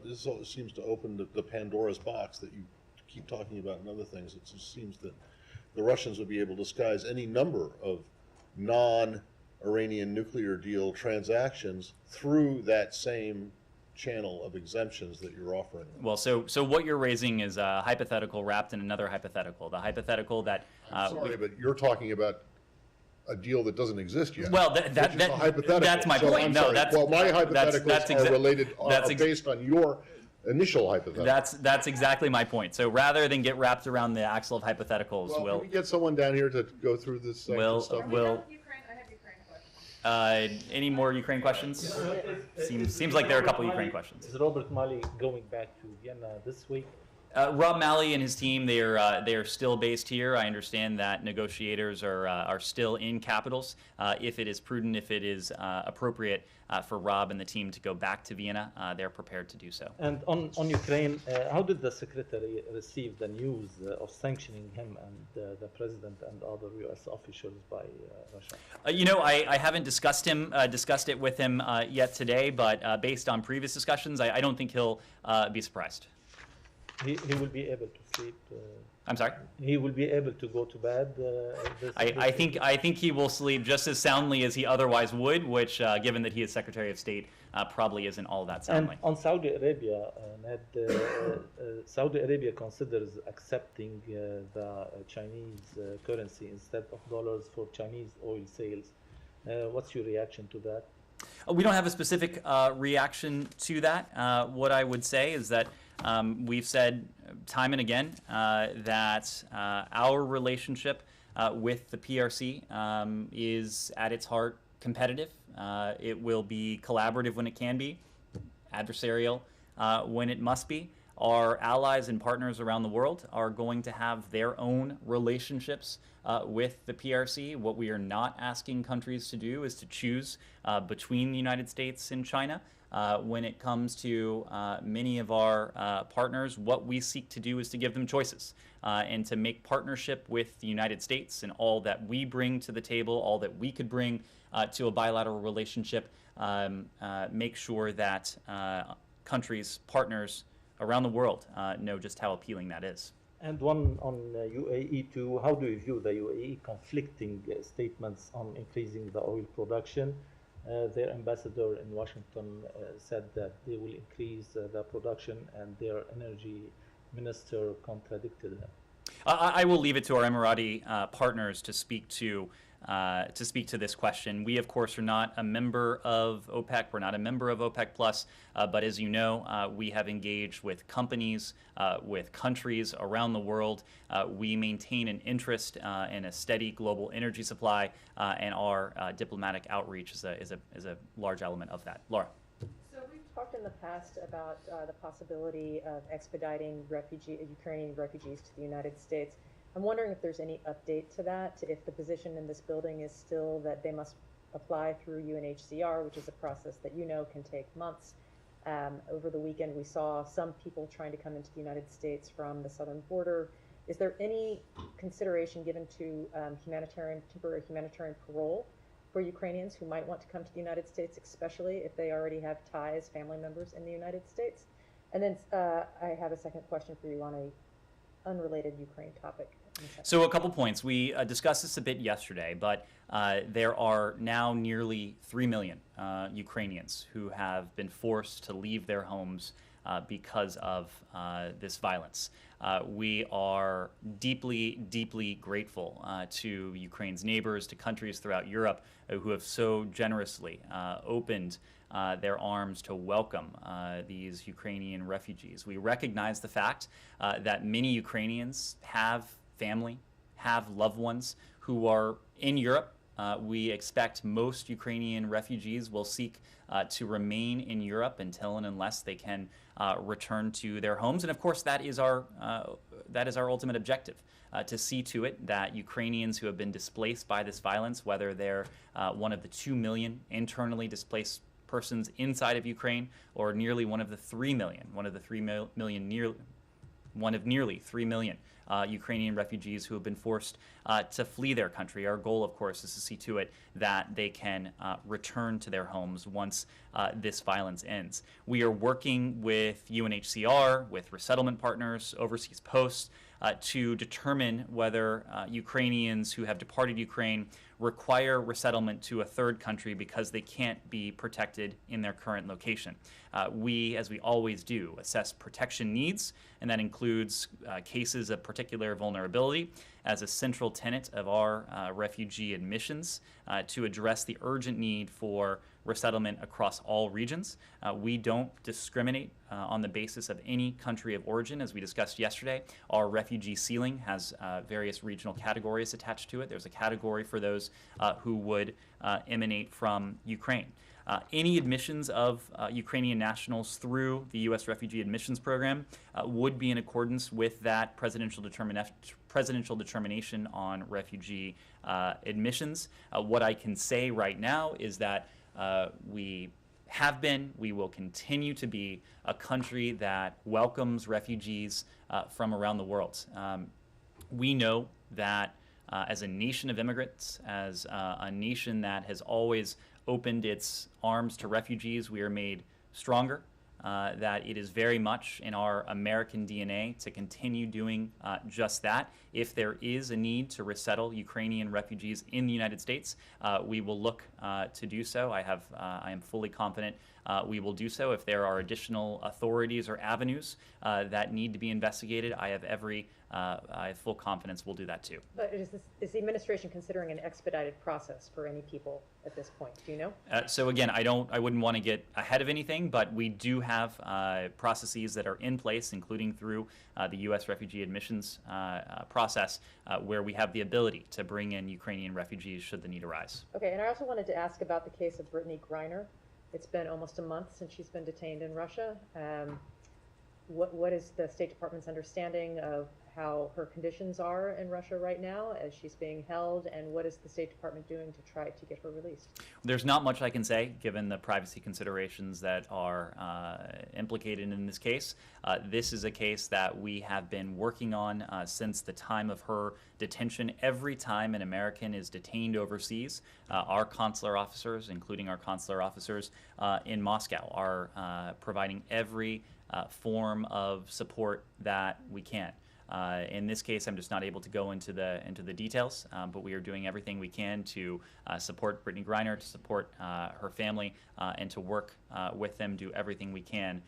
Speaker 2: This seems to open the Pandora's box that you keep talking about and other things. It just seems that the Russians would be able to disguise any number of non-Iranian nuclear deal transactions through that same channel of exemptions that you're offering them.
Speaker 1: Well, so what you're raising is a hypothetical wrapped in another hypothetical. The hypothetical that...
Speaker 2: I'm sorry, but you're talking about a deal that doesn't exist yet.
Speaker 1: Well,
Speaker 2: that's
Speaker 1: my point.
Speaker 2: I'm
Speaker 1: No,
Speaker 2: sorry.
Speaker 1: that's...
Speaker 2: Well, my hypotheticals
Speaker 1: that's
Speaker 2: are related, are based on your initial hypothetical.
Speaker 1: That's exactly my point. So rather than get wrapped around the axle of hypotheticals,
Speaker 2: Well, can we get someone down here to go through this stuff?
Speaker 7: I have Ukraine questions.
Speaker 1: Any more Ukraine questions? Seems like there are a couple Ukraine questions.
Speaker 8: Is Robert Malley going back to Vienna this week?
Speaker 1: Rob Malley and his team, they are still based here. I understand that negotiators are still in capitals. If it is prudent, if it is appropriate for Rob and the team to go back to Vienna, they're prepared to do so.
Speaker 8: And on Ukraine, how did the secretary receive the news of sanctioning him and the president and other U.S. officials by Russia?
Speaker 1: I haven't discussed it with him yet today, but based on previous discussions, I don't think he'll be surprised.
Speaker 8: He will be able to sleep.
Speaker 1: I'm sorry?
Speaker 8: He will be able to go to bed.
Speaker 1: I think he will sleep just as soundly as he otherwise would, which, given that he is Secretary of State, probably isn't all that soundly.
Speaker 8: And on Saudi Arabia, Ned, Saudi Arabia considers accepting the Chinese currency instead of dollars for Chinese oil sales. What's your reaction to that?
Speaker 1: We don't have a specific reaction to that. What I would say is that we've said time and again that our relationship with the PRC is at its heart competitive. It will be collaborative when it can be, adversarial when it must be. Our allies and partners around the world are going to have their own relationships with the PRC. What we are not asking countries to do is to choose between the United States and China. When it comes to many of our partners, what we seek to do is to give them choices and to make partnership with the United States and all that we bring to the table, all that we could bring to a bilateral relationship, make sure that countries, partners around the world know just how appealing that is.
Speaker 8: And one on UAE too. How do you view the UAE conflicting statements on increasing the oil production? Their ambassador in Washington said that they will increase the production, and their energy minister contradicted them.
Speaker 1: I will leave it to our Emirati partners to speak to to speak to this question. We, of course, are not a member of OPEC. We're not a member of OPEC Plus, but as you know, we have engaged with companies, with countries around the world. We maintain an interest in a steady global energy supply, and our diplomatic outreach is a large element of that. Laura.
Speaker 7: So we've talked in the past about the possibility of expediting Ukrainian refugees to the United States. I'm wondering if there's any update to that, if the position in this building is still that they must apply through UNHCR, which is a process that you know can take months. Over the weekend, we saw some people trying to come into the United States from the southern border. Is there any consideration given to temporary humanitarian parole for Ukrainians who might want to come to the United States, especially if they already have ties, family members in the United States? And then I have a second question for you on a unrelated Ukraine topic.
Speaker 1: So a couple points. We discussed this a bit yesterday, but there are now nearly 3 million Ukrainians who have been forced to leave their homes because of this violence. We are deeply, deeply grateful to Ukraine's neighbors, to countries throughout Europe who have so generously opened their arms to welcome these Ukrainian refugees. We recognize the fact that many Ukrainians have family, have loved ones who are in Europe. We expect most Ukrainian refugees will seek to remain in Europe until and unless they can return to their homes. And of course, that is our ultimate objective, to see to it that Ukrainians who have been displaced by this violence, whether they're one of the 2 million internally displaced persons inside of Ukraine, or nearly one of the 3 million, one of nearly 3 million Ukrainian refugees who have been forced to flee their country. Our goal, of course, is to see to it that they can return to their homes once this violence ends. We are working with UNHCR, with resettlement partners, overseas posts, to determine whether Ukrainians who have departed Ukraine require resettlement to a third country because they can't be protected in their current location. We, as we always do, assess protection needs, and that includes cases of particular vulnerability as a central tenet of our refugee admissions to address the urgent need for resettlement across all regions. We don't discriminate on the basis of any country of origin. As we discussed yesterday, our refugee ceiling has various regional categories attached to it. There's a category for those who would emanate from Ukraine. Any admissions of Ukrainian nationals through the U.S. Refugee Admissions Program would be in accordance with that presidential determination on refugee admissions. What I can say right now is that we have been, we will continue to be a country that welcomes refugees from around the world. We know that as a nation of immigrants, as a nation that has always opened its arms to refugees, we are made stronger, that it is very much in our American DNA to continue doing just that. If there is a need to resettle Ukrainian refugees in the United States, we will look to do so. I am fully confident we will do so. If there are additional authorities or avenues that need to be investigated, I have full confidence we'll do that too.
Speaker 7: But is the administration considering an expedited process for any people at this point? Do you know?
Speaker 1: So again, I wouldn't want to get ahead of anything, but we do have processes that are in place, including through the U.S. refugee admissions process, where we have the ability to bring in Ukrainian refugees should the need arise.
Speaker 7: Okay, and I also wanted to ask about the case of Brittany Griner. It's been almost a month since she's been detained in Russia. What is the State Department's understanding of how her conditions are in Russia right now as she's being held, and what is the State Department doing to try to get her released?
Speaker 1: There's not much I can say given the privacy considerations that are implicated in this case. This is a case that we have been working on since the time of her detention. Every time an American is detained overseas, our consular officers, including our consular officers in Moscow, are providing every form of support that we can. In this case, I'm just not able to go into the details, but we are doing everything we can to support Brittany Griner, to support her family, and to work with them, do everything we can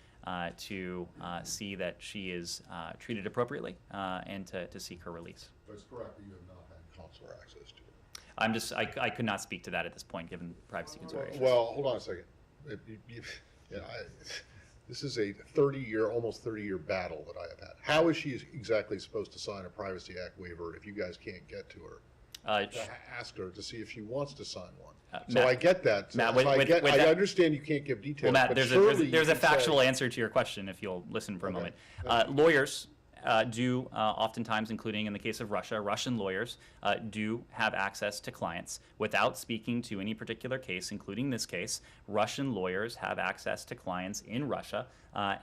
Speaker 1: to see that she is treated appropriately and to seek her release.
Speaker 2: But it's correct that you have not had consular access to her.
Speaker 1: I could not speak to that at this point, given privacy considerations.
Speaker 2: Well, hold on a second. This is a 30-year, almost 30-year battle that I have had. How is she exactly supposed to sign a Privacy Act waiver if you guys can't get to her? Ask her to see if she wants to sign one. So
Speaker 1: Matt,
Speaker 2: I get that. So
Speaker 1: Matt,
Speaker 2: I understand you can't give details.
Speaker 1: Well, Matt,
Speaker 2: but
Speaker 1: there's a factual
Speaker 2: say,
Speaker 1: answer to your question if you'll listen for a moment.
Speaker 2: Thank you.
Speaker 1: Lawyers do oftentimes, including in the case of Russia, Russian lawyers do have access to clients without speaking to any particular case, including this case. Russian lawyers have access to clients in Russia,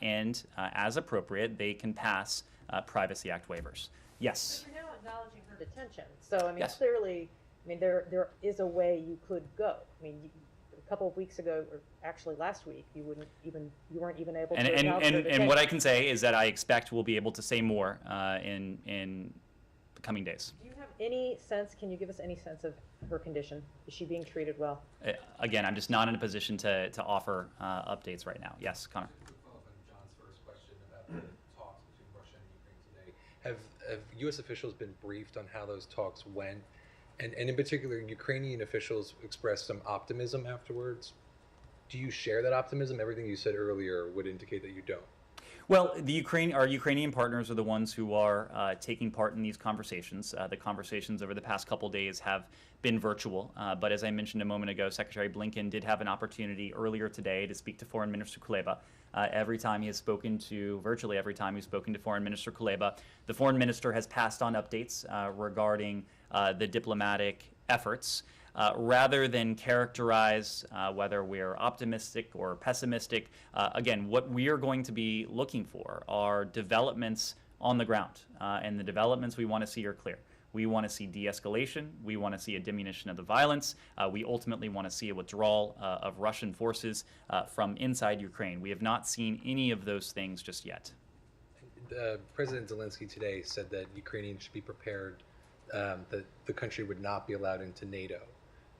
Speaker 1: and as appropriate, they can pass Privacy Act waivers. Yes.
Speaker 7: You're now acknowledging her detention. So, I mean,
Speaker 1: Yes.
Speaker 7: clearly, I mean, there is a way you could go. I mean, a couple of weeks ago, or actually last week, you weren't even able to acknowledge her detention.
Speaker 1: And what I can say is that I expect we'll be able to say more in the coming days.
Speaker 7: Do you have any sense, can you give us any sense of her condition? Is she being treated well?
Speaker 1: Again, I'm just not in a position to offer updates right now. Yes, Connor.
Speaker 9: Follow up on John's first question about the talks between Russia and Ukraine today. Have U.S. officials been briefed on how those talks went? And in particular, Ukrainian officials expressed some optimism afterwards. Do you share that optimism? Everything you said earlier would indicate that you don't.
Speaker 1: Well, our Ukrainian partners are the ones who are taking part in these conversations. The conversations over the past couple days have been virtual, but as I mentioned a moment ago, Secretary Blinken did have an opportunity earlier today to speak to Foreign Minister Kuleba. Virtually every time he's spoken to Foreign Minister Kuleba, the Foreign Minister has passed on updates regarding the diplomatic efforts. Rather than characterize whether we're optimistic or pessimistic, again, what we are going to be looking for are developments on the ground. And the developments we want to see are clear. We want to see de-escalation. We want to see a diminution of the violence. We ultimately want to see a withdrawal of Russian forces from inside Ukraine. We have not seen any of those things just yet.
Speaker 9: President Zelensky today said that Ukrainians should be prepared that the country would not be allowed into NATO.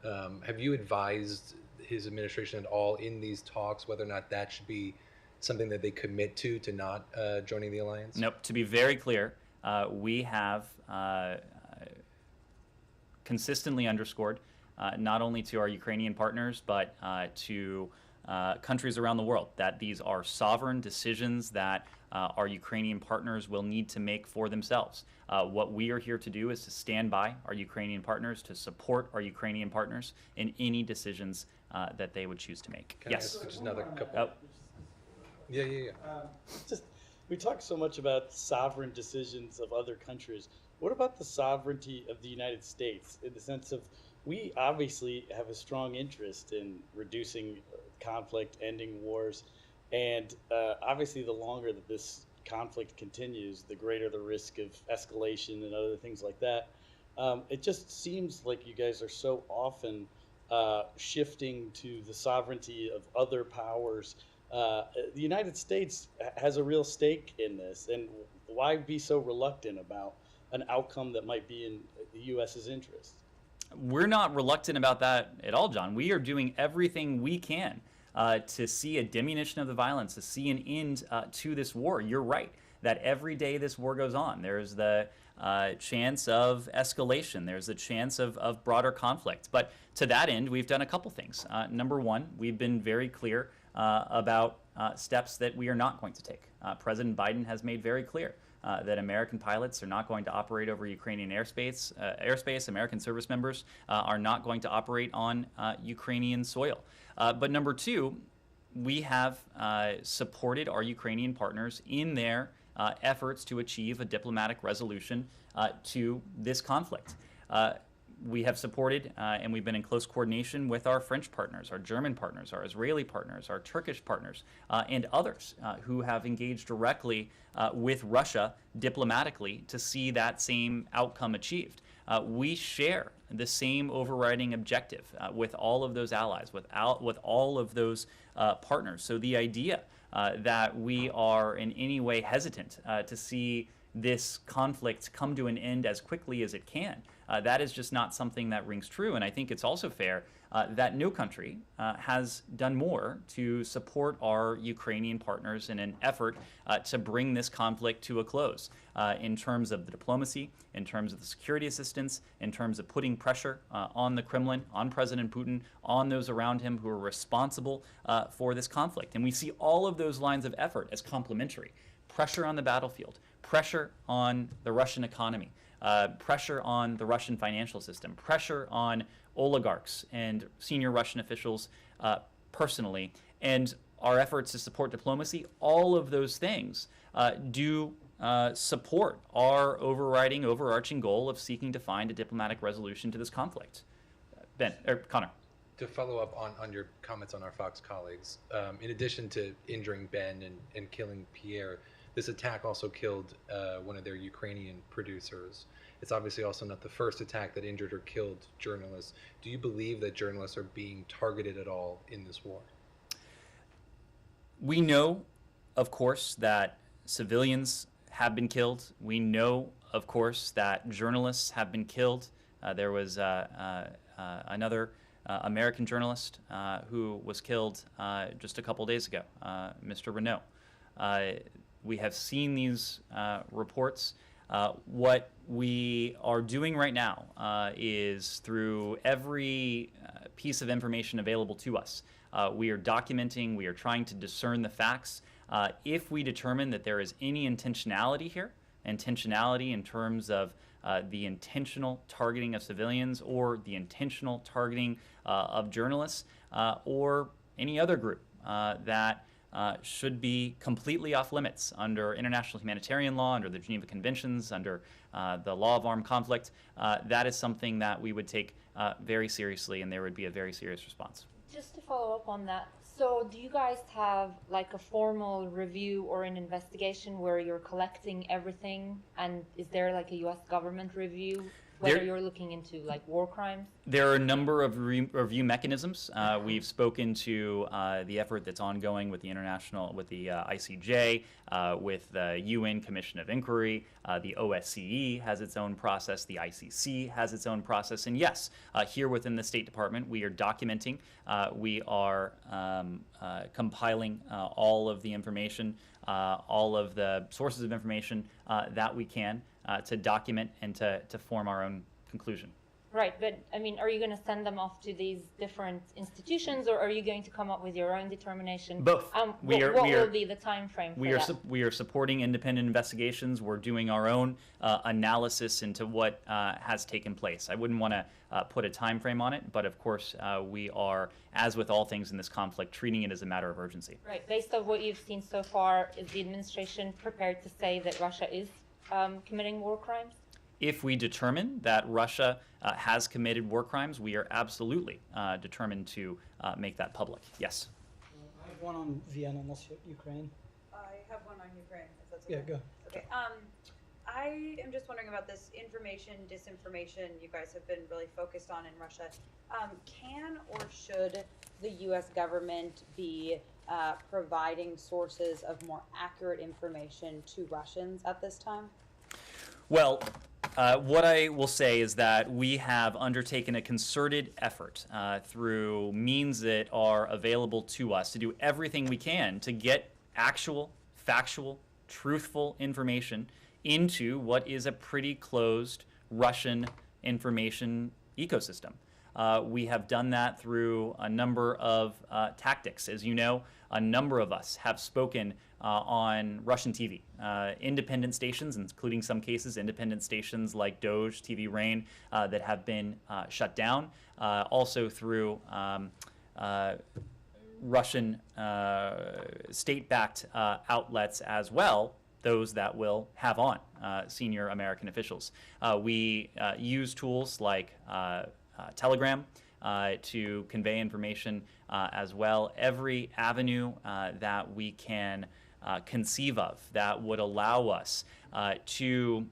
Speaker 9: Have you advised his administration at all in these talks whether or not that should be something that they commit to not joining the alliance?
Speaker 1: Nope. To be very clear, we have consistently underscored, not only to our Ukrainian partners, but to countries around the world, that these are sovereign decisions that our Ukrainian partners will need to make for themselves. What we are here to do is to stand by our Ukrainian partners, to support our Ukrainian partners in any decisions that they would choose to make.
Speaker 9: Can
Speaker 1: Yes.
Speaker 9: I ask just another couple? Yeah.
Speaker 6: We talk so much about sovereign decisions of other countries. What about the sovereignty of the United States, in the sense of we obviously have a strong interest in reducing conflict, ending wars, and obviously the longer that this conflict continues, the greater the risk of escalation and other things like that. It just seems like you guys are so often shifting to the sovereignty of other powers. The United States has a real stake in this, and why be so reluctant about an outcome that might be in the U.S.'s interest?
Speaker 1: We're not reluctant about that at all, John. We are doing everything we can to see a diminution of the violence, to see an end to this war. You're right that every day this war goes on, there's the chance of escalation. There's the chance of broader conflict. But to that end, we've done a couple things. Number one, we've been very clear about steps that we are not going to take. President Biden has made very clear that American pilots are not going to operate over Ukrainian airspace. American service members are not going to operate on Ukrainian soil. But number two, we have supported our Ukrainian partners in their efforts to achieve a diplomatic resolution to this conflict. We have supported and we've been in close coordination with our French partners, our German partners, our Israeli partners, our Turkish partners, and others who have engaged directly with Russia diplomatically to see that same outcome achieved. We share the same overriding objective with all of those allies, with all of those partners. So the idea that we are in any way hesitant to see this conflict come to an end as quickly as it can, that is just not something that rings true. And I think it's also fair that no country has done more to support our Ukrainian partners in an effort to bring this conflict to a close in terms of the diplomacy, in terms of the security assistance, in terms of putting pressure on the Kremlin, on President Putin, on those around him who are responsible for this conflict. And we see all of those lines of effort as complementary. Pressure on the battlefield, pressure on the Russian economy, pressure on the Russian financial system, pressure on oligarchs and senior Russian officials personally, and our efforts to support diplomacy, all of those things do support our overarching goal of seeking to find a diplomatic resolution to this conflict. Connor.
Speaker 9: To follow up on your comments on our Fox colleagues, in addition to injuring Ben and killing Pierre, this attack also killed one of their Ukrainian producers. It's obviously also not the first attack that injured or killed journalists. Do you believe that journalists are being targeted at all in this war?
Speaker 1: We know, of course, that civilians have been killed. We know, of course, that journalists have been killed. There was another American journalist who was killed just a couple days ago, Mr. Renault. We have seen these reports. What we are doing right now is through every piece of information available to us. We are documenting, we are trying to discern the facts. If we determine that there is any intentionality here, intentionality in terms of the intentional targeting of civilians or the intentional targeting of journalists or any other group that should be completely off limits under international humanitarian law, under the Geneva Conventions, under the law of armed conflict, that is something that we would take very seriously, and there would be a very serious response.
Speaker 3: Just to follow up on that, so do you guys have like a formal review or an investigation where you're collecting everything, and is there like a U.S. government review, whether you're looking into like war crimes? There
Speaker 1: are a number of review mechanisms. We've spoken to the effort that's ongoing with the ICJ, with the UN Commission of Inquiry. The OSCE has its own process. The ICC has its own process. And yes, here within the State Department, we are documenting. We are compiling all of the information, all of the sources of information that we can to document and to form our own conclusion.
Speaker 3: Right, but I mean, are you going to send them off to these different institutions, or are you going to come up with your own determination?
Speaker 1: Both.
Speaker 3: What will be the time frame for that?
Speaker 1: We are supporting independent investigations. We're doing our own analysis into what has taken place. I wouldn't want to put a time frame on it, but of course we are, as with all things in this conflict, treating it as a matter of urgency.
Speaker 3: Right, based on what you've seen so far, is the administration prepared to say that Russia is committing war crimes?
Speaker 1: If we determine that Russia has committed war crimes, we are absolutely determined to make that public. Yes.
Speaker 10: I have one on Vienna, Ukraine.
Speaker 11: I have one on Ukraine, if that's okay.
Speaker 10: Yeah, go.
Speaker 11: Okay. I am just wondering about this information, disinformation you guys have been really focused on in Russia. Can or should the U.S. government be providing sources of more accurate information to Russians at this time?
Speaker 1: Well, what I will say is that we have undertaken a concerted effort through means that are available to us to do everything we can to get actual, factual, truthful information into what is a pretty closed Russian information ecosystem. We have done that through a number of tactics. As you know, a number of us have spoken on Russian TV, independent stations, including some cases independent stations like Doj, TV Rain, that have been shut down. Also through Russian state-backed outlets as well, those that will have on senior American officials. We use tools like Telegram to convey information as well. Every avenue that we can conceive of that would allow us to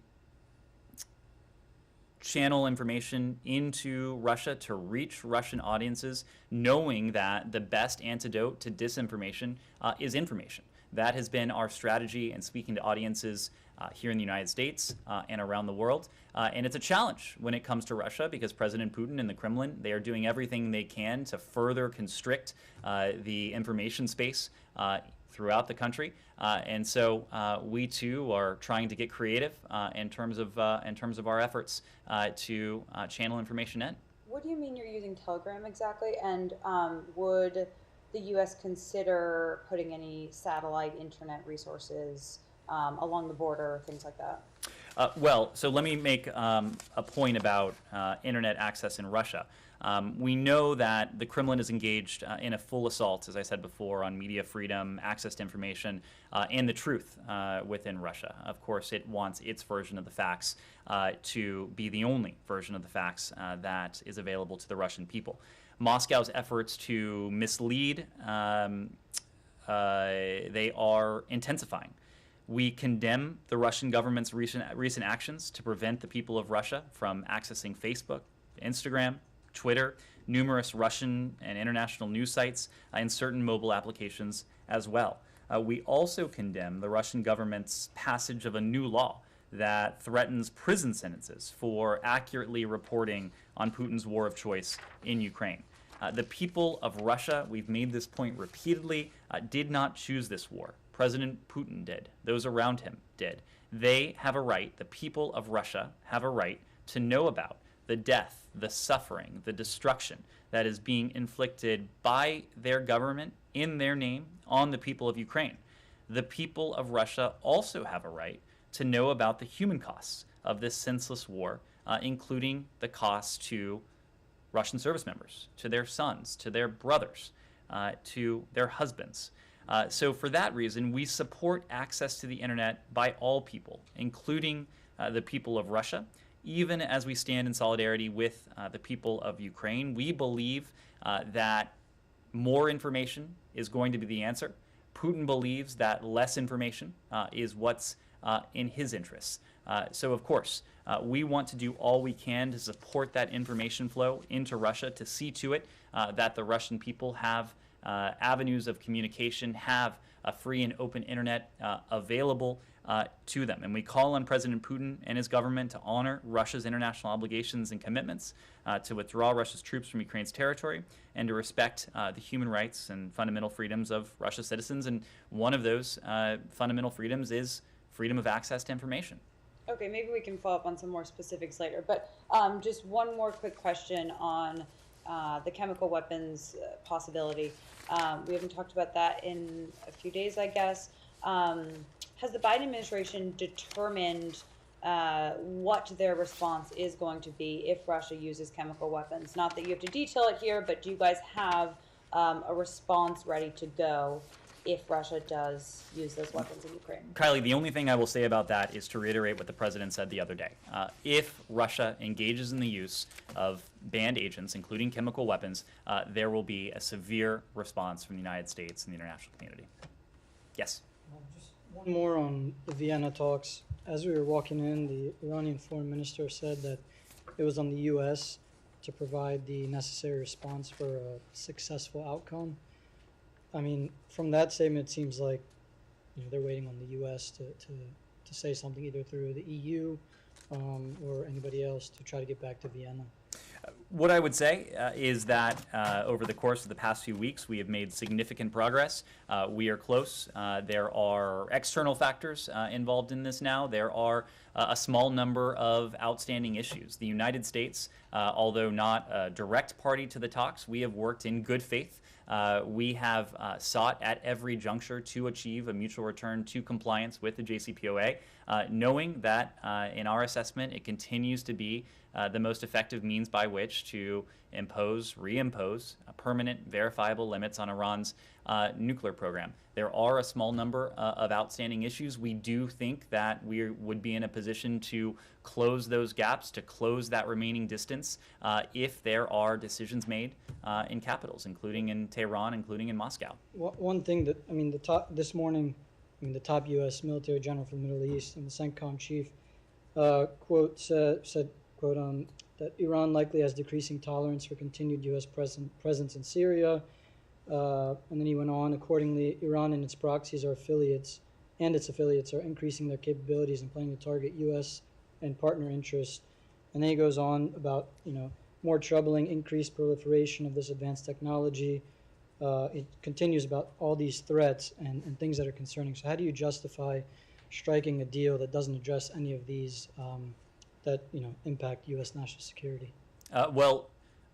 Speaker 1: channel information into Russia to reach Russian audiences, knowing that the best antidote to disinformation is information. That has been our strategy in speaking to audiences here in the United States and around the world. And it's a challenge when it comes to Russia because President Putin and the Kremlin, they are doing everything they can to further constrict the information space throughout the country. And so we too are trying to get creative in terms of our efforts to channel information in.
Speaker 11: What do you mean you're using Telegram exactly? And would the U.S. consider putting any satellite internet resources along the border, things like that?
Speaker 1: Well, so let me make a point about internet access in Russia. We know that the Kremlin is engaged in a full assault, as I said before, on media freedom, access to information, and the truth within Russia. Of course, it wants its version of the facts to be the only version of the facts that is available to the Russian people. Moscow's efforts to mislead, they are intensifying. We condemn the Russian government's recent actions to prevent the people of Russia from accessing Facebook, Instagram, Twitter, numerous Russian and international news sites, and certain mobile applications as well. We also condemn the Russian government's passage of a new law that threatens prison sentences for accurately reporting on Putin's war of choice in Ukraine. The people of Russia, we've made this point repeatedly, did not choose this war. President Putin did. Those around him did. They have a right, the people of Russia have a right to know about the death, the suffering, the destruction that is being inflicted by their government in their name on the people of Ukraine. The people of Russia also have a right to know about the human costs of this senseless war, including the costs to Russian service members, to their sons, to their brothers, to their husbands. So for that reason, we support access to the internet by all people, including the people of Russia, even as we stand in solidarity with the people of Ukraine. We believe that more information is going to be the answer. Putin believes that less information is what's in his interests. So of course, we want to do all we can to support that information flow into Russia, to see to it that the Russian people have avenues of communication, have a free and open internet available to them. And we call on President Putin and his government to honor Russia's international obligations and commitments, to withdraw Russia's troops from Ukraine's territory, and to respect the human rights and fundamental freedoms of Russia's citizens. And one of those fundamental freedoms is freedom of access to information.
Speaker 11: Okay, maybe we can follow up on some more specifics later, but just one more quick question on the chemical weapons possibility. We haven't talked about that in a few days, I guess. Has the Biden administration determined what their response is going to be if Russia uses chemical weapons? Not that you have to detail it here, but do you guys have a response ready to go if Russia does use those weapons in Ukraine?
Speaker 1: Kylie, the only thing I will say about that is to reiterate what the president said the other day. If Russia engages in the use of banned agents, including chemical weapons, there will be a severe response from the United States and the international community. Yes?
Speaker 10: Just one more on the Vienna talks. As we were walking in, the Iranian foreign minister said that it was on the U.S. to provide the necessary response for a successful outcome. I mean, from that statement, it seems like they're waiting on the U.S. to say something either through the EU or anybody else to try to get back to Vienna.
Speaker 1: What I would say is that over the course of the past few weeks, we have made significant progress. We are close. There are external factors involved in this now. There are a small number of outstanding issues. The United States, although not a direct party to the talks, we have worked in good faith. We have sought at every juncture to achieve a mutual return to compliance with the JCPOA, knowing that in our assessment it continues to be the most effective means by which to reimpose permanent, verifiable limits on Iran's nuclear program. There are a small number of outstanding issues. We do think that we would be in a position to close those gaps, to close that remaining distance, if there are decisions made in capitals, including in Tehran, including in Moscow.
Speaker 10: One thing that, this morning, the top U.S. military general for the Middle East and the CENTCOM chief, said, that Iran likely has decreasing tolerance for continued U.S. presence in Syria. And then he went on, accordingly, Iran and its proxies are affiliates, and its affiliates are increasing their capabilities and planning to target U.S. and partner interests. And then he goes on about, more troubling increased proliferation of this advanced technology. It continues about all these threats and things that are concerning. So how do you justify striking a deal that doesn't address any of these that impact U.S. national security?
Speaker 1: Well,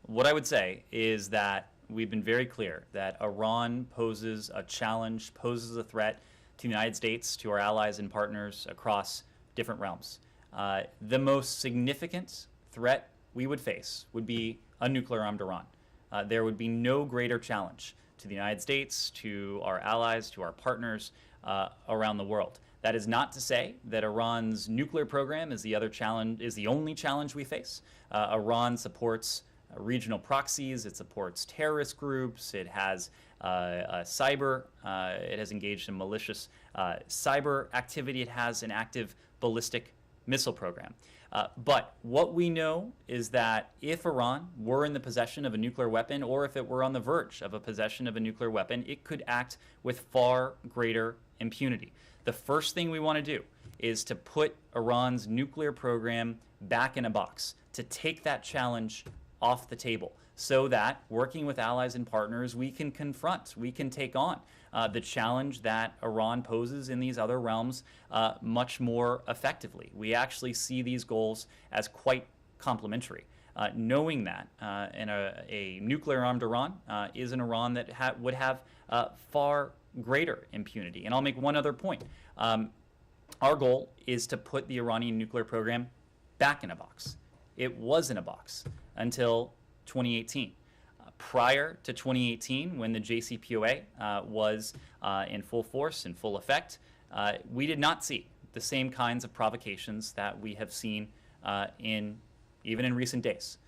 Speaker 1: what I would say is that we've been very clear that Iran poses a challenge, poses a threat to the United States, to our allies and partners across different realms. The most significant threat we would face would be a nuclear-armed Iran. There would be no greater challenge to the United States, to our allies, to our partners around the world. That is not to say that Iran's nuclear program is the only challenge we face. Iran supports regional proxies, it supports terrorist groups, it has cyber, it has engaged in malicious cyber activity, it has an active ballistic missile program. But what we know is that if Iran were in the possession of a nuclear weapon, or if it were on the verge of a possession of a nuclear weapon, it could act with far greater impunity. The first thing we want to do is to put Iran's nuclear program back in a box, to take that challenge off the table, so that, working with allies and partners, we can confront, we can take on the challenge that Iran poses in these other realms much more effectively. We actually see these goals as quite complementary. Knowing that a nuclear-armed Iran is an Iran that would have far greater impunity. And I'll make one other point. Our goal is to put the Iranian nuclear program back in a box. It was in a box until 2018. Prior to 2018, when the JCPOA was in full force, in full effect, we did not see the same kinds of provocations that we have seen even in recent days.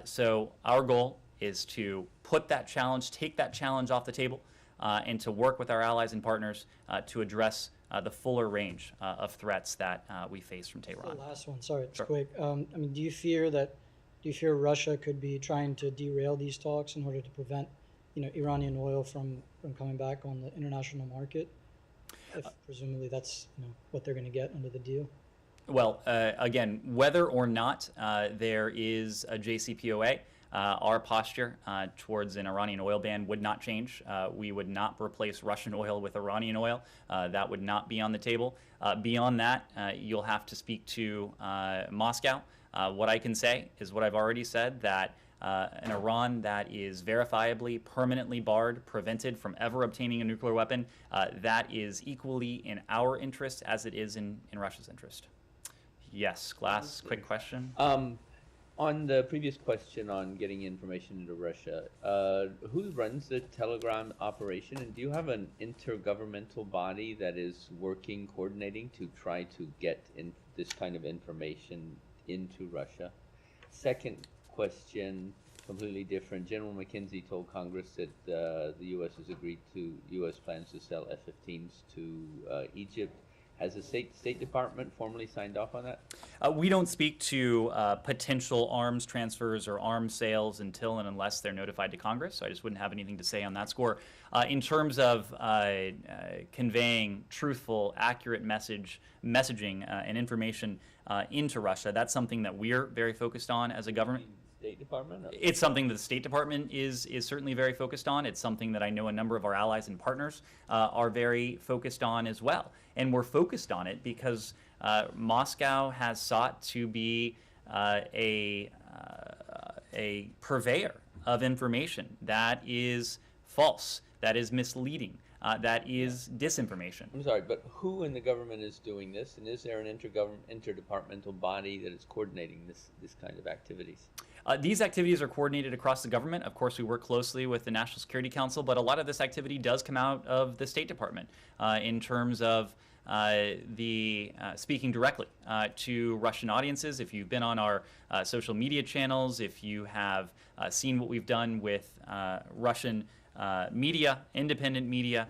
Speaker 1: So our goal is to put that challenge, take that challenge off the table, and to work with our allies and partners to address the fuller range of threats that we face from Tehran.
Speaker 10: The last one, sorry, it's
Speaker 1: Sure.
Speaker 10: quick. Do you fear Russia could be trying to derail these talks in order to prevent, Iranian oil from coming back on the international market? If presumably that's what they're going to get under the deal.
Speaker 1: Well, again, whether or not there is a JCPOA, our posture towards an Iranian oil ban would not change. We would not replace Russian oil with Iranian oil. That would not be on the table. Beyond that, you'll have to speak to Moscow. What I can say is what I've already said, that an Iran that is verifiably, permanently barred, prevented from ever obtaining a nuclear weapon, that is equally in our interest as it is in Russia's interest. Yes, Glass, quick question.
Speaker 4: On the previous question on getting information into Russia, who runs the Telegram operation, and do you have an intergovernmental body that is working, coordinating to try to get this kind of information into Russia? Second question, completely different. General McKenzie told Congress that the U.S. has agreed to U.S. plans to sell F-15s to Egypt. Has the State Department formally signed off on that?
Speaker 1: We don't speak to potential arms transfers or arms sales until and unless they're notified to Congress, so I just wouldn't have anything to say on that score. In terms of conveying truthful, accurate messaging and information into Russia, that's something that we're very focused on as a government.
Speaker 4: State Department?
Speaker 1: It's something that the State Department is certainly very focused on. It's something that I know a number of our allies and partners are very focused on as well. And we're focused on it because Moscow has sought to be a purveyor of information that is false, that is misleading, that is disinformation.
Speaker 4: I'm sorry, but who in the government is doing this, and is there an interdepartmental body that is coordinating this kind of activities?
Speaker 1: These activities are coordinated across the government. Of course, we work closely with the National Security Council, but a lot of this activity does come out of the State Department in terms of speaking directly to Russian audiences. If you've been on our social media channels, if you have seen what we've done with Russian media, independent media,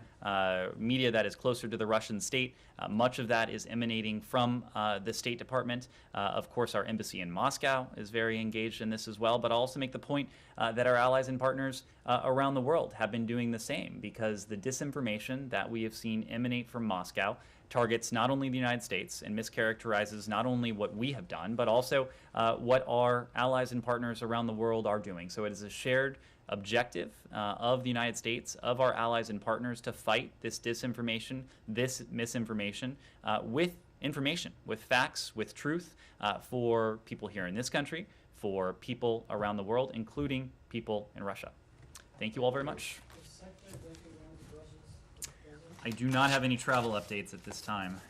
Speaker 1: media that is closer to the Russian state. Much of that is emanating from the State Department. Of course, our embassy in Moscow is very engaged in this as well, but I'll also make the point that our allies and partners around the world have been doing the same, because the disinformation that we have seen emanate from Moscow targets not only the United States and mischaracterizes not only what we have done, but also what our allies and partners around the world are doing. So it is a shared objective of the United States, of our allies and partners, to fight this disinformation, this misinformation, with information, with facts, with truth, for people here in this country, for people around the world, including people in Russia. Thank you all very much. I do not have any travel updates at this time.